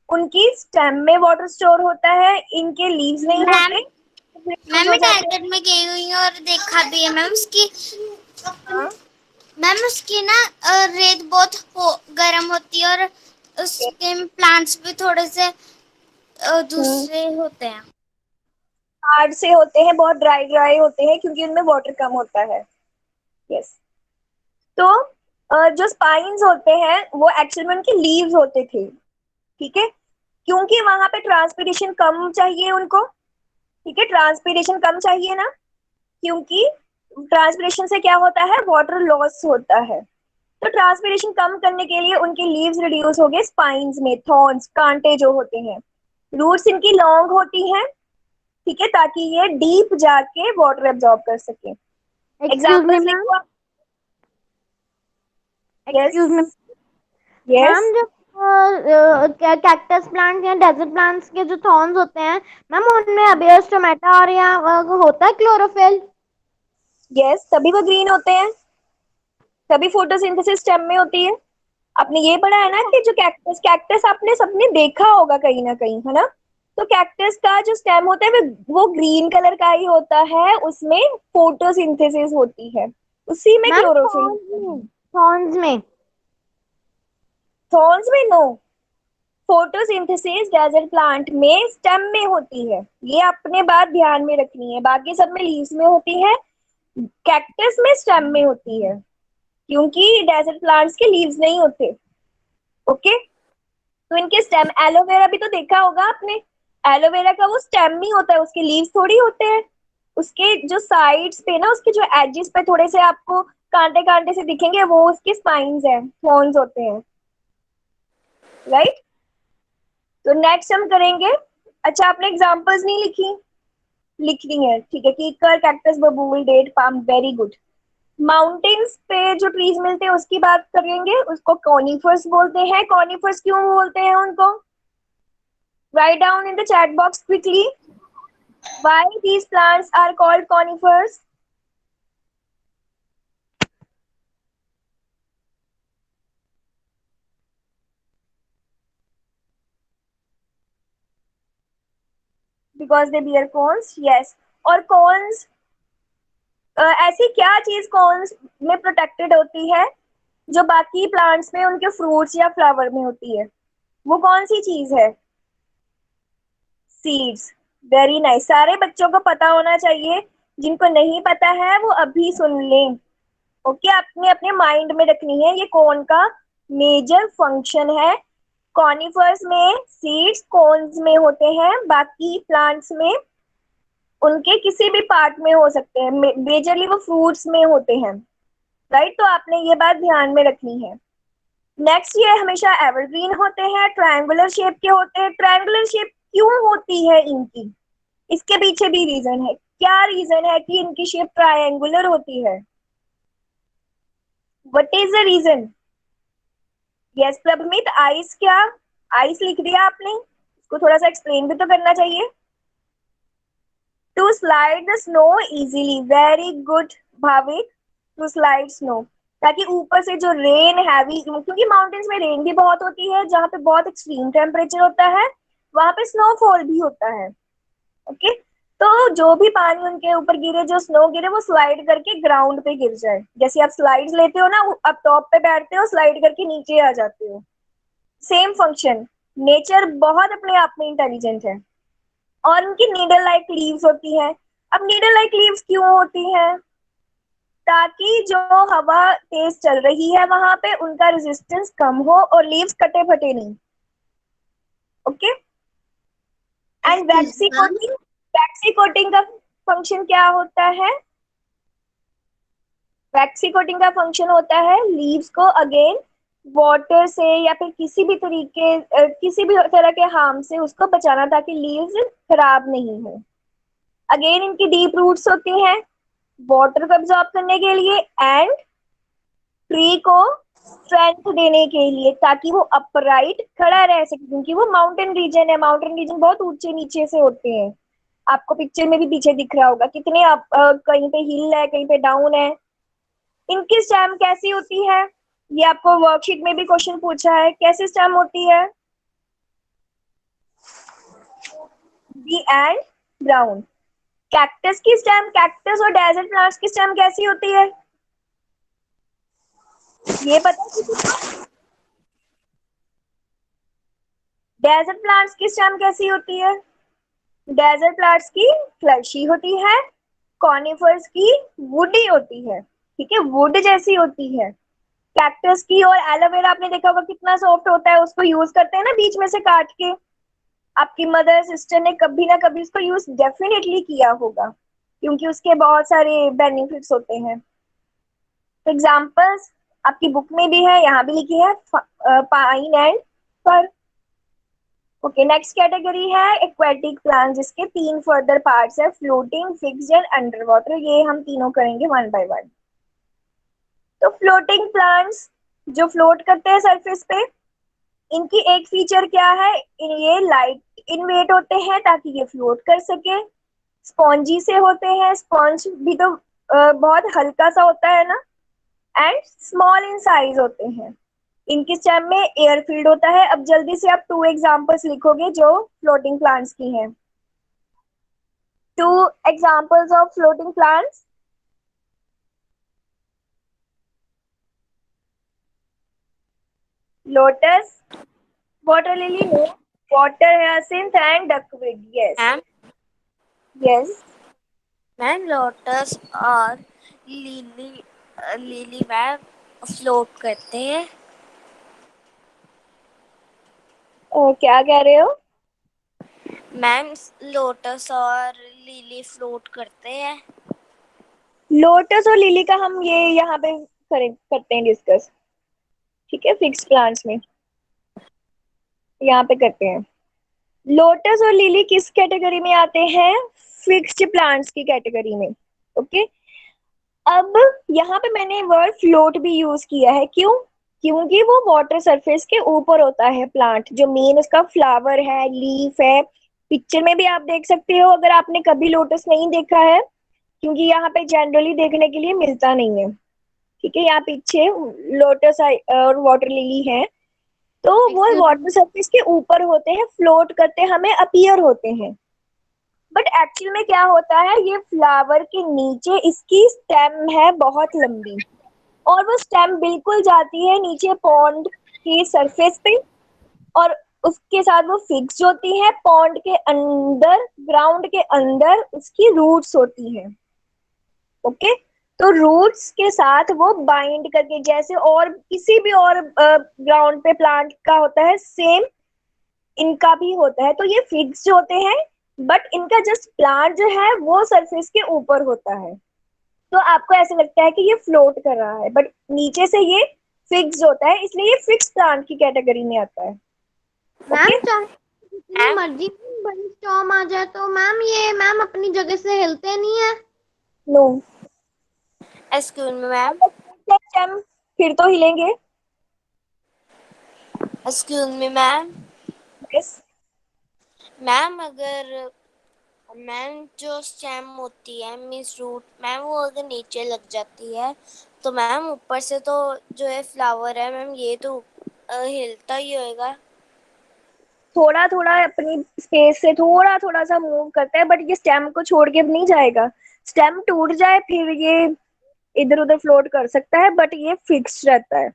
उनकी स्टेम में वाटर स्टोर होता है, इनके लीव्स नहीं होते। मैम मैं डेजर्ट में गई हुई हूँ और देखा भी है मैम उसकी। मैम उसकी ना रेत बहुत गर्म होती है और उसके प्लांट्स भी थोड़े से दूसरे होते हैं, हार्ड से होते हैं, बहुत ड्राई होते हैं क्योंकि उनमें वाटर कम होता है। यस, तो जो स्पाइन्स होते हैं वो एक्चुअली में उनके लीव्स होते थे। ठीक है, क्योंकि वहां पे ट्रांसपिरेशन कम चाहिए उनको। ठीक है, ट्रांसपिरेशन कम चाहिए ना, क्योंकि ट्रांसपिरेशन से क्या होता है? वाटर लॉस होता है। तो ट्रांसपिरेशन कम करने के लिए उनके लीव्स रिड्यूस हो गए स्पाइन्स में, थॉर्न्स, कांटे जो होते हैं। रूट्स इनकी लॉन्ग होती हैं, ठीक है, ताकि ये डीप जाके वाटर एब्जॉर्ब कर सके। एग्जांपल्स लिखो आप। मैम जो कैक्टस प्लांट या डेजर्ट प्लांट्स के जो थॉर्न्स होते हैं मैम, उनमें अबियस टोमेटा और या होता है क्लोरोफिल। यस, तभी वो ग्रीन होते हैं, तभी फोटोसिंथेसिस स्टेम में होती है। आपने ये पढ़ा है ना कि जो कैक्टस आपने सबने देखा होगा कहीं ना कहीं, है ना? तो कैक्टस का जो स्टेम होता है वो ग्रीन कलर का ही होता है, उसमें फोटोसिंथेसिस होती है, उसी में क्लोरोफिल। थॉर्न्स में नो, फोटोसिंथेसिस डेजर्ट प्लांट में स्टेम में होती है। ये अपने बात ध्यान में रखनी है, बाकी सब में लीव्स में होती है, कैक्टस में स्टेम में होती है, क्योंकि डेजर्ट प्लांट्स के लीव्स नहीं होते। ओके, तो इनके स्टेम, एलोवेरा भी तो देखा होगा आपने, एलोवेरा का वो स्टेम नहीं होता है, उसके लीव्स थोड़ी होते हैं। उसके जो साइड्स पे ना, उसके जो एजेस पे थोड़े से आपको कांटे कांटे से दिखेंगे, वो उसके स्पाइन्स हैं, थॉर्न्स होते हैं। राइट, तो नेक्स्ट हम करेंगे। अच्छा, आपने एग्जांपल्स नहीं लिखी? लिखनी है, ठीक है। कीकर, कैक्टस, बबूल, date, palm, very good. Mountains पे जो ट्रीज मिलते हैं उसकी बात करेंगे, उसको कॉनिफर्स बोलते हैं। कॉनिफर्स क्यों बोलते हैं उनको? Write down in the chat box quickly why these plants are called conifers. Because they bear cones, yes. और cones ऐसी क्या चीज कॉन्स में प्रोटेक्टेड होती है जो बाकी प्लांट्स में उनके फ्रूट्स या फ्लावर में होती है? वो कौन सी चीज है? सीड्स। वेरी नाइस, सारे बच्चों को पता होना चाहिए। जिनको नहीं पता है वो अभी सुन लें। ओके, आपने अपने माइंड में रखनी है, ये कौन का मेजर फंक्शन है। कॉनिफर्स में सीड्स कोन्स में होते हैं, बाकी प्लांट्स में उनके किसी भी पार्ट में हो सकते हैं, मेजरली वो फ्रूट्स में होते हैं। राइट, तो आपने ये बात ध्यान में रखनी है। नेक्स्ट, ये हमेशा एवरग्रीन होते हैं, ट्रायंगुलर शेप के होते हैं। ट्रायंगुलर शेप क्यों होती है इनकी? इसके पीछे भी रीजन है। क्या रीजन है कि इनकी शेप ट्रायंगुलर होती है? What is the reason? Yes Prabhmeet, ice क्या? आइस लिख दिया आपने, इसको थोड़ा सा एक्सप्लेन भी तो करना चाहिए। To slide the snow easily, very good Bhavik, to slide snow, ताकि ऊपर से जो रेन हैवी, क्योंकि माउंटेन्स में रेन भी बहुत होती है, जहाँ पे बहुत एक्सट्रीम टेम्परेचर होता है वहां पे स्नोफॉल भी होता है। ओके, तो जो भी पानी उनके ऊपर गिरे, जो स्नो गिरे, वो स्लाइड करके ग्राउंड पे गिर जाए। जैसे आप स्लाइड्स लेते हो ना, आप टॉप पे बैठते हो, स्लाइड करके नीचे आ जाते हो, सेम फंक्शन। नेचर बहुत अपने आप में इंटेलिजेंट है। और उनकी नीडल लाइक लीव्स होती है। अब नीडल लाइक लीव्स क्यों होती है? ताकि जो हवा तेज चल रही है वहां पे उनका रेजिस्टेंस कम हो और लीव्स कटे फटे नहीं। Okay, and vaccine coating, vaccine coating का फंक्शन क्या होता है? वैक्सी कोटिंग का फंक्शन होता है लीव्स को अगेन वाटर से या फिर किसी भी तरीके किसी भी तरह के हार्म से उसको बचाना, ताकि लीव्स खराब नहीं हो। अगेन इनकी डीप रूट्स होती हैं वाटर को एब्जॉर्ब करने के लिए एंड ट्री को स्ट्रेंथ देने के लिए, ताकि वो अपराइट खड़ा रह सके, क्योंकि वो माउंटेन रीजन है। माउंटेन रीजन बहुत ऊंचे नीचे से होते हैं। आपको पिक्चर में भी पीछे दिख रहा होगा कितने कहीं पे हिल है, कहीं पे डाउन है। इनकी स्टेम कैसी होती है? ये आपको वर्कशीट में भी क्वेश्चन पूछा है, कैसी स्टेम होती है? Be and brown. कैक्टस की स्टेम, कैक्टस और डेजर्ट प्लांट्स की स्टेम कैसी होती है? ये पता है किसी को? डेजर्ट प्लांट्स की स्टेम कैसी होती है? डेजर्ट प्लांट्स की फ्लैशी होती है, कॉनिफर्स की वुडी होती है। ठीक है, वुड जैसी होती है। कैक्टस की और एलोवेरा आपने देखा होगा कितना सॉफ्ट होता है, उसको यूज करते हैं ना बीच में से काट के। आपकी मदर सिस्टर ने कभी ना कभी उसको यूज डेफिनेटली किया होगा, क्योंकि उसके बहुत सारे बेनिफिट्स होते हैं। एग्जाम्पल्स आपकी बुक में भी है, यहाँ भी लिखी है, pine and fir. Okay, next category है एक्वेटिक प्लांट, जिसके 3 फर्दर पार्ट्स है, floating, fixed and under water. ये हम तीनों करेंगे वन बाय वन। तो फ्लोटिंग प्लांट्स जो फ्लोट करते हैं सरफेस पे, इनकी एक फीचर क्या है? ये लाइट इन वेट होते हैं ताकि ये फ्लोट कर सके। स्पॉन्जी से होते हैं, स्पॉन्ज भी तो बहुत हल्का सा होता है ना। एंड स्मॉल इन साइज होते हैं। इनकी स्टेम में एयर फील्ड होता है। अब जल्दी से आप 2 एग्जांपल्स लिखोगे जो फ्लोटिंग प्लांट्स की हैं। 2 examples of floating plants. Lotus, water lily, no, water hyacinth and duckweed. Yes ma'am, yes ma'am lotus और लिली, लिली मैम फ्लोट करते हैं। क्या कह रहे हो? मैम लोटस और लिली फ्लोट करते हैं। लोटस और लिली का हम ये यहाँ पे करते हैं डिस्कस। ठीक है, फिक्स्ड प्लांट्स में यहाँ पे करते हैं। लोटस और लिली किस कैटेगरी में आते हैं? फिक्स्ड प्लांट्स की कैटेगरी में। ओके, अब यहाँ पे मैंने वर्ड फ्लोट भी यूज किया है, क्यों? क्योंकि वो वाटर सरफेस के ऊपर होता है प्लांट, जो मेन उसका फ्लावर है, लीफ है। पिक्चर में भी आप देख सकते हो अगर आपने कभी लोटस नहीं देखा है, क्योंकि यहाँ पे जनरली देखने के लिए मिलता नहीं है। ठीक है, यहाँ पीछे लोटस और वाटर लिली है, तो वो वाटर सरफेस के ऊपर होते हैं, फ्लोट करते हमें अपीयर होते हैं। बट एक्चुअल में क्या होता है, ये फ्लावर के नीचे इसकी स्टेम है बहुत लंबी, और वो स्टेम बिल्कुल जाती है नीचे पॉन्ड की सरफेस पे, और उसके साथ वो फिक्स होती है पॉन्ड के अंदर, ग्राउंड के अंदर उसकी रूट्स होती हैं। ओके, तो रूट्स के साथ वो बाइंड करके, जैसे और किसी भी और ग्राउंड पे प्लांट का होता है, सेम इनका भी होता है। तो ये फिक्स होते हैं, बट इनका जस्ट प्लांट जो है वो सरफेस के ऊपर होता है, तो आपको ऐसे लगता है कि ये फ्लोट कर रहा है, बट नीचे से ये फिक्स होता है, इसलिए ये फिक्स प्लांट की कैटेगरी में आता है। मैम चाहे जितनी मर्जी बड़ी स्टॉर्म आ जाए तो मैम ये मैम अपनी जगह से हिलते नहीं है। नो, एक्सक्यूज मी मैम, फिर तो हिलेंगे। Excuse me ma'am, yes, ma'am अगर मैम जो स्टेम होती है मीन्स रूट मैम, वो अगर नीचे लग जाती है तो मैम ऊपर से तो जो है फ्लावर है मैम ये तो हिलता ही होएगा। थोड़ा थोड़ा अपनी स्पेस से थोड़ा थोड़ा सा मूव करता है, बट ये स्टेम को छोड़ के नहीं जाएगा। स्टेम टूट जाए फिर ये इधर उधर फ्लोट कर सकता है, बट ये फिक्स रहता है।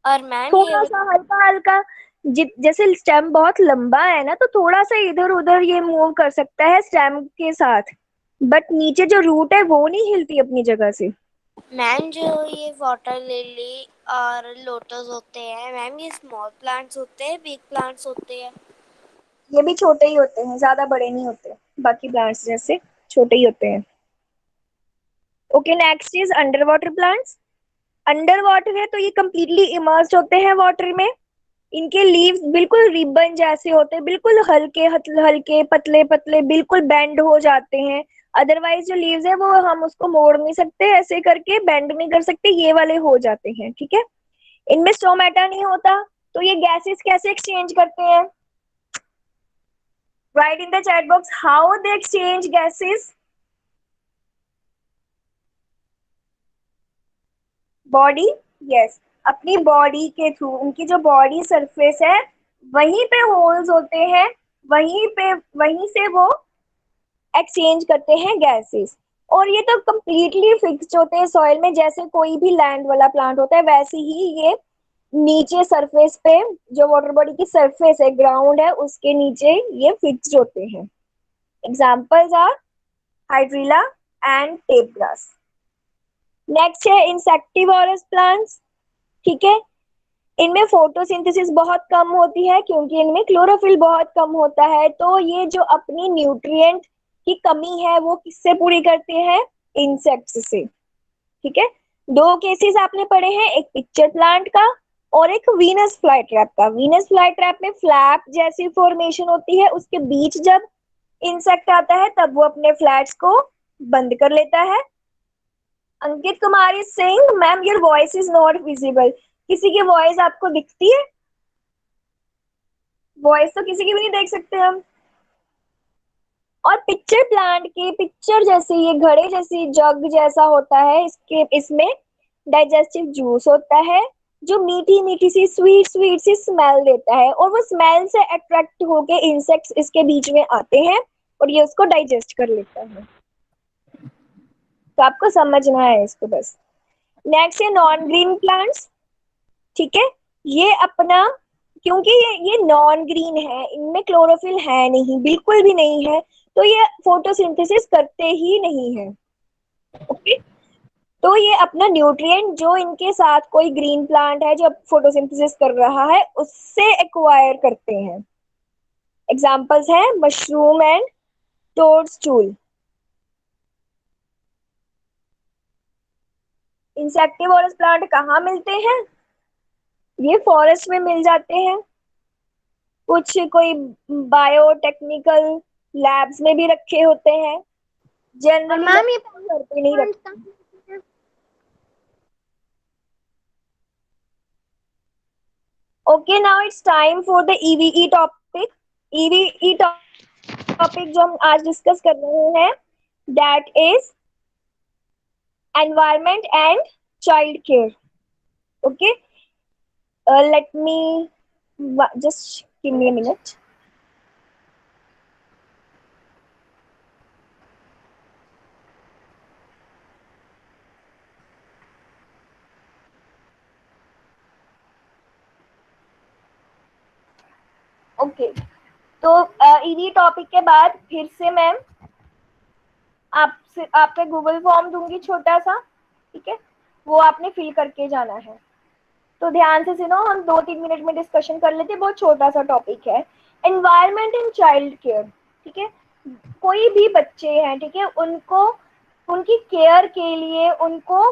और मैम ये थोड़ा सा हल्का हल्का, जैसे स्टेम बहुत लंबा है ना, तो थोड़ा सा इधर उधर ये मूव कर सकता है स्टेम के साथ, बट नीचे जो रूट है वो नहीं हिलती अपनी जगह से। मैम जो ये वाटर लिली और लोटस होते हैं मैम, ये स्मॉल प्लांट्स होते हैं बिग प्लांट्स होते हैं? ये भी छोटे ही होते हैं, ज्यादा बड़े नहीं होते, बाकी प्लांट्स जैसे छोटे ही होते हैं। Okay, next is under water plants. Under water है तो ये कंप्लीटली इमर्स्ड होते हैं वाटर में। इनके लीव्स बिल्कुल रिबन जैसे होते हैं, बिल्कुल हल्के हल्के पतले पतले, बिल्कुल बेंड हो जाते हैं। अदरवाइज जो लीव्स है वो हम उसको मोड़ नहीं सकते, ऐसे करके बेंड नहीं कर सकते, ये वाले हो जाते हैं। ठीक है, इनमें स्टोमेटा नहीं होता, तो ये गैसेस कैसे एक्सचेंज करते हैं? Write in the chat box how they exchange gases. Body, yes, अपनी बॉडी के थ्रू, उनकी जो बॉडी सरफेस है वहीं पे होल्स होते हैं, वहीं से वो एक्सचेंज करते हैं गैसेस। और ये तो कंप्लीटली फिक्स्ड होते हैं सॉइल में, जैसे कोई भी लैंड वाला प्लांट होता है वैसे ही ये नीचे सरफेस पे, जो वाटर बॉडी की सरफेस है, ग्राउंड है, उसके नीचे ये फिक्स्ड होते हैं। Examples are hydrilla and tape grass. Next है इंसेक्टिवोरस प्लांट्स। ठीक है, इनमें फोटोसिंथेसिस बहुत कम होती है क्योंकि इनमें क्लोरोफिल बहुत कम होता है, तो ये जो अपनी न्यूट्रिएंट की कमी है वो किससे पूरी करते हैं? इंसेक्ट्स से। ठीक है, दो केसेस आपने पढ़े हैं, एक पिक्चर प्लांट का और एक वीनस फ्लाई ट्रैप का। वीनस फ्लाई ट्रैप में फ्लैप जैसी फॉर्मेशन होती है, उसके बीच जब इंसेक्ट आता है तब वो अपने फ्लैट्स को बंद कर लेता है। Ankit Kumari Singh, ma'am your voice is not visible. किसी की वॉइस आपको दिखती है? वॉइस तो किसी की भी नहीं देख सकते हम। और पिक्चर प्लांट की पिक्चर जैसे ये घड़े जैसी जग जैसा होता है, इसमें डाइजेस्टिव जूस होता है जो मीठी मीठी सी स्वीट स्वीट सी स्मेल देता है, और वो स्मेल से अट्रैक्ट होके इंसेक्ट्स इसके बीच में आते हैं और ये उसको डाइजेस्ट कर लेता है। तो आपको समझना है इसको बस। नेक्स्ट है नॉन ग्रीन प्लांट्स। ठीक है, ये अपना, क्योंकि ये नॉन ग्रीन है, इनमें क्लोरोफिल है नहीं, बिल्कुल भी नहीं है, तो ये फोटोसिंथेसिस करते ही नहीं है। ओके, तो ये अपना न्यूट्रिएंट जो इनके साथ कोई ग्रीन प्लांट है जो फोटोसिंथेसिस कर रहा है उससे एक्वायर करते हैं। एग्जांपल्स हैं मशरूम एंड टोडस्टूल। इंसेक्टिवोरस प्लांट कहाँ मिलते हैं? ये फॉरेस्ट में मिल जाते हैं, कुछ कोई बायोटेक्निकल लैब्स में भी रखे होते हैं, जनरली मैम ये घर पे नहीं रखते। Okay, now it's time for the EVE topic. EVE topic जो हम आज डिस्कस कर रहे हैं, that is environment and child care. Okay, let me just give me a minute. Okay, तो इन्हीं टॉपिक के बाद फिर से मैम आपका गूगल फॉर्म दूंगी छोटा सा, ठीक है, वो आपने फिल करके जाना है। तो ध्यान से सुनो, हम 2-3 मिनट में डिस्कशन कर लेते हैं, बहुत छोटा सा टॉपिक है, एनवायरमेंट एंड चाइल्ड केयर। ठीक है, कोई भी बच्चे हैं, ठीक है, उनको उनकी केयर के लिए, उनको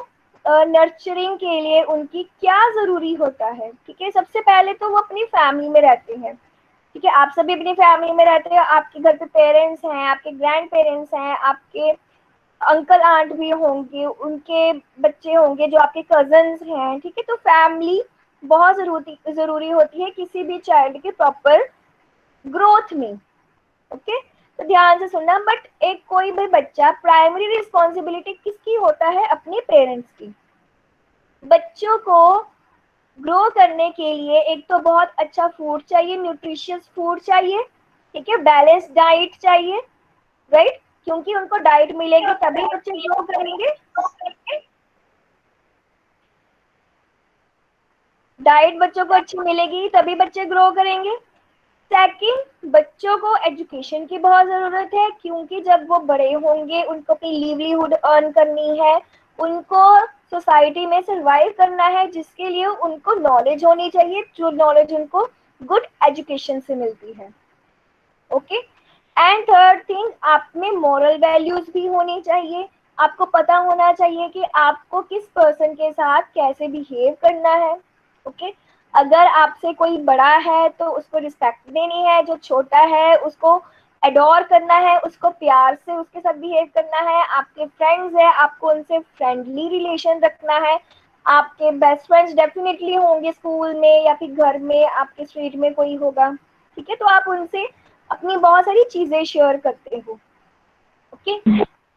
नर्चरिंग के लिए उनकी क्या जरूरी होता है। ठीक है, सबसे पहले तो वो अपनी फैमिली में रहते हैं। ठीक है, आप सभी अपनी फैमिली में रहते हैं, आपके घर पे पेरेंट्स हैं, आपके ग्रैंड पेरेंट्स हैं, आपके अंकल आंट भी होंगे, उनके बच्चे होंगे जो आपके कजन्स हैं। ठीक है, तो फैमिली बहुत जरूरी होती है किसी भी चाइल्ड के प्रॉपर ग्रोथ में। ओके, तो ध्यान से सुनना। बट एक कोई भी बच्चा, प्राइमरी रिस्पॉन्सिबिलिटी किसकी होता है? अपने पेरेंट्स की। बच्चों को ग्रो करने के लिए एक तो बहुत अच्छा फूड चाहिए, न्यूट्रिशियस फूड चाहिए, ठीक है, बैलेंस डाइट चाहिए, राइट, क्योंकि उनको डाइट मिलेगी तभी बच्चे ग्रो करेंगे। डाइट बच्चों को अच्छी मिलेगी तभी बच्चे ग्रो करेंगे। सेकंड, बच्चों को एजुकेशन की बहुत जरूरत है, क्योंकि जब वो बड़े होंगे उनको अपनी लिवलीहुड अर्न करनी है, उनको सोसाइटी में सरवाइव करना है, जिसके लिए उनको नॉलेज होनी चाहिए, जो नॉलेज उनको गुड एजुकेशन से मिलती है। ओके, एंड थर्ड थिंग, आप में मॉरल वैल्यूज भी होनी चाहिए। आपको पता होना चाहिए कि आपको किस पर्सन के साथ कैसे बिहेव करना है। ओके, अगर आपसे कोई बड़ा है तो उसको रिस्पेक्ट देनी है, जो छोटा है उसको एडोर करना है, उसको प्यार से उसके साथ बिहेव करना है। आपके फ्रेंड्स है, आपको उनसे फ्रेंडली रिलेशन रखना है। आपके बेस्ट फ्रेंड्स डेफिनेटली होंगे स्कूल में या फिर घर में, आपके स्ट्रीट में कोई होगा। ठीक है, तो आप उनसे अपनी बहुत सारी चीजें शेयर करते हो। ओके,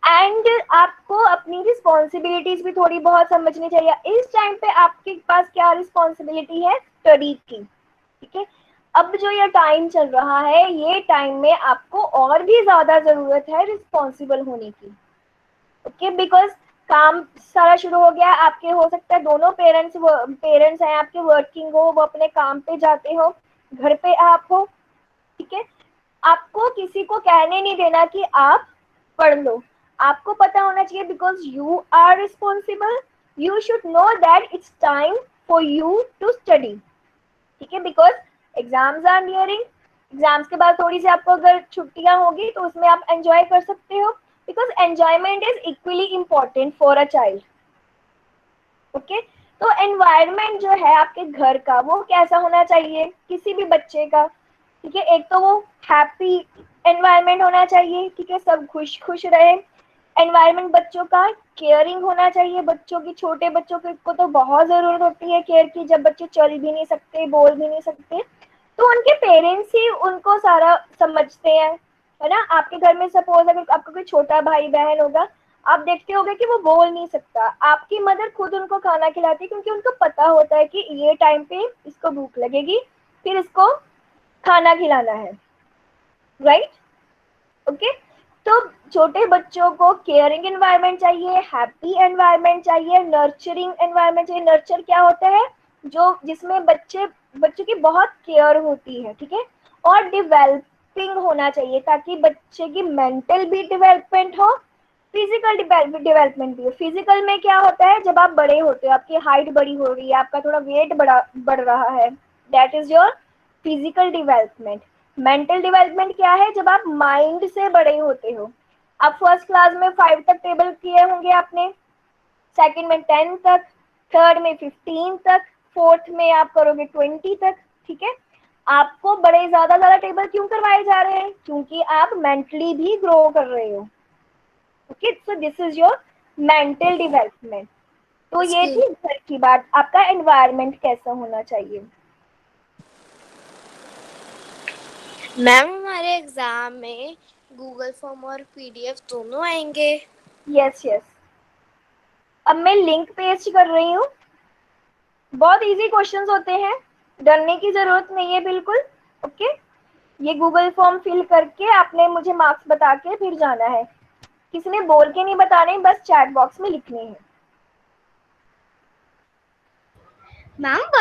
एंड आपको अपनी रिस्पॉन्सिबिलिटीज भी थोड़ी बहुत समझनी चाहिए। इस टाइम पे आपके पास क्या रिस्पॉन्सिबिलिटी है? स्टडी की। ठीक है, अब जो ये टाइम चल रहा है, ये टाइम में आपको और भी ज्यादा जरूरत है रिस्पॉन्सिबल होने की। ओके, बिकॉज काम सारा शुरू हो गया आपके, हो सकता है दोनों पेरेंट्स हैं आपके वर्किंग हो, वो अपने काम पे जाते हो, घर पे आप हो। ठीक है, आपको किसी को कहने नहीं देना कि आप पढ़ लो, आपको पता होना चाहिए, because you are responsible, you should know that it's time for you to study. ठीक है, because exams are nearing, exams के बाद थोड़ी सी आपको अगर छुट्टियां होगी तो उसमें आप एंजॉय कर सकते हो, because enjoyment is equally important for a child. Okay, तो एनवायरनमेंट जो है आपके घर का, वो कैसा होना चाहिए किसी भी बच्चे का? ठीक है, एक तो वो हैप्पी एनवायरनमेंट होना चाहिए, ठीक है, सब खुश खुश रहे। एनवायरनमेंट बच्चों का केयरिंग होना चाहिए, बच्चों की, छोटे बच्चों को तो बहुत जरूरत होती है केयर की, जब बच्चे चल भी नहीं सकते, बोल भी नहीं सकते, तो उनके पेरेंट्स ही उनको सारा समझते हैं, है ना। आपके घर में सपोज अगर आपका कोई छोटा भाई बहन होगा, आप देखते होगे कि वो बोल नहीं सकता, आपकी मदर खुद उनको खाना खिलाती है, क्योंकि उनको पता होता है कि ये टाइम पे इसको भूख लगेगी, फिर इसको खाना खिलाना है, राइट। ओके, तो छोटे बच्चों को केयरिंग एनवायरनमेंट चाहिए, हैप्पी एनवायरनमेंट चाहिए, नर्चरिंग एनवायरनमेंट चाहिए। नर्चर क्या होता है? जो जिसमें बच्चों की बहुत केयर होती है, ठीक है, और डेवलपिंग होना चाहिए, ताकि बच्चे की मेंटल भी डेवलपमेंट हो, फिजिकल डेवलपमेंट भी हो। फिजिकल में क्या होता है? जब आप बड़े होते हो, आपकी हाइट बड़ी हो रही है, आपका थोड़ा वेट बढ़ रहा है, that is your physical development. Mental development क्या है? जब आप माइंड से बड़े होते हो। आप फर्स्ट क्लास में 5 तक टेबल किए होंगे आपने, सेकंड में 10 तक, थर्ड में 15 तक, फोर्थ में आप करोगे 20 तक। ठीक है, आपको बड़े ज्यादा टेबल क्यों करवाए जा रहे हैं? क्योंकि आप मेंटली भी ग्रो कर रहे हो। Okay, so this is your mental development. तो ये थी घर की बात, आपका एनवायरनमेंट कैसा होना चाहिए। मैम हमारे एग्जाम में गूगल फॉर्म और पीडीएफ दोनों आएंगे। यस यस, अब मैं लिंक पेस्ट कर रही हूँ। बहुत इजी क्वेश्चंस होते हैं, डरने की जरूरत नहीं है बिल्कुल। ओके, ये गूगल फॉर्म फिल करके आपने मुझे मार्क्स बता के फिर जाना है। किसी ने बोल के नहीं बताने, बस चैट बॉक्स में लिखने हैं। मैम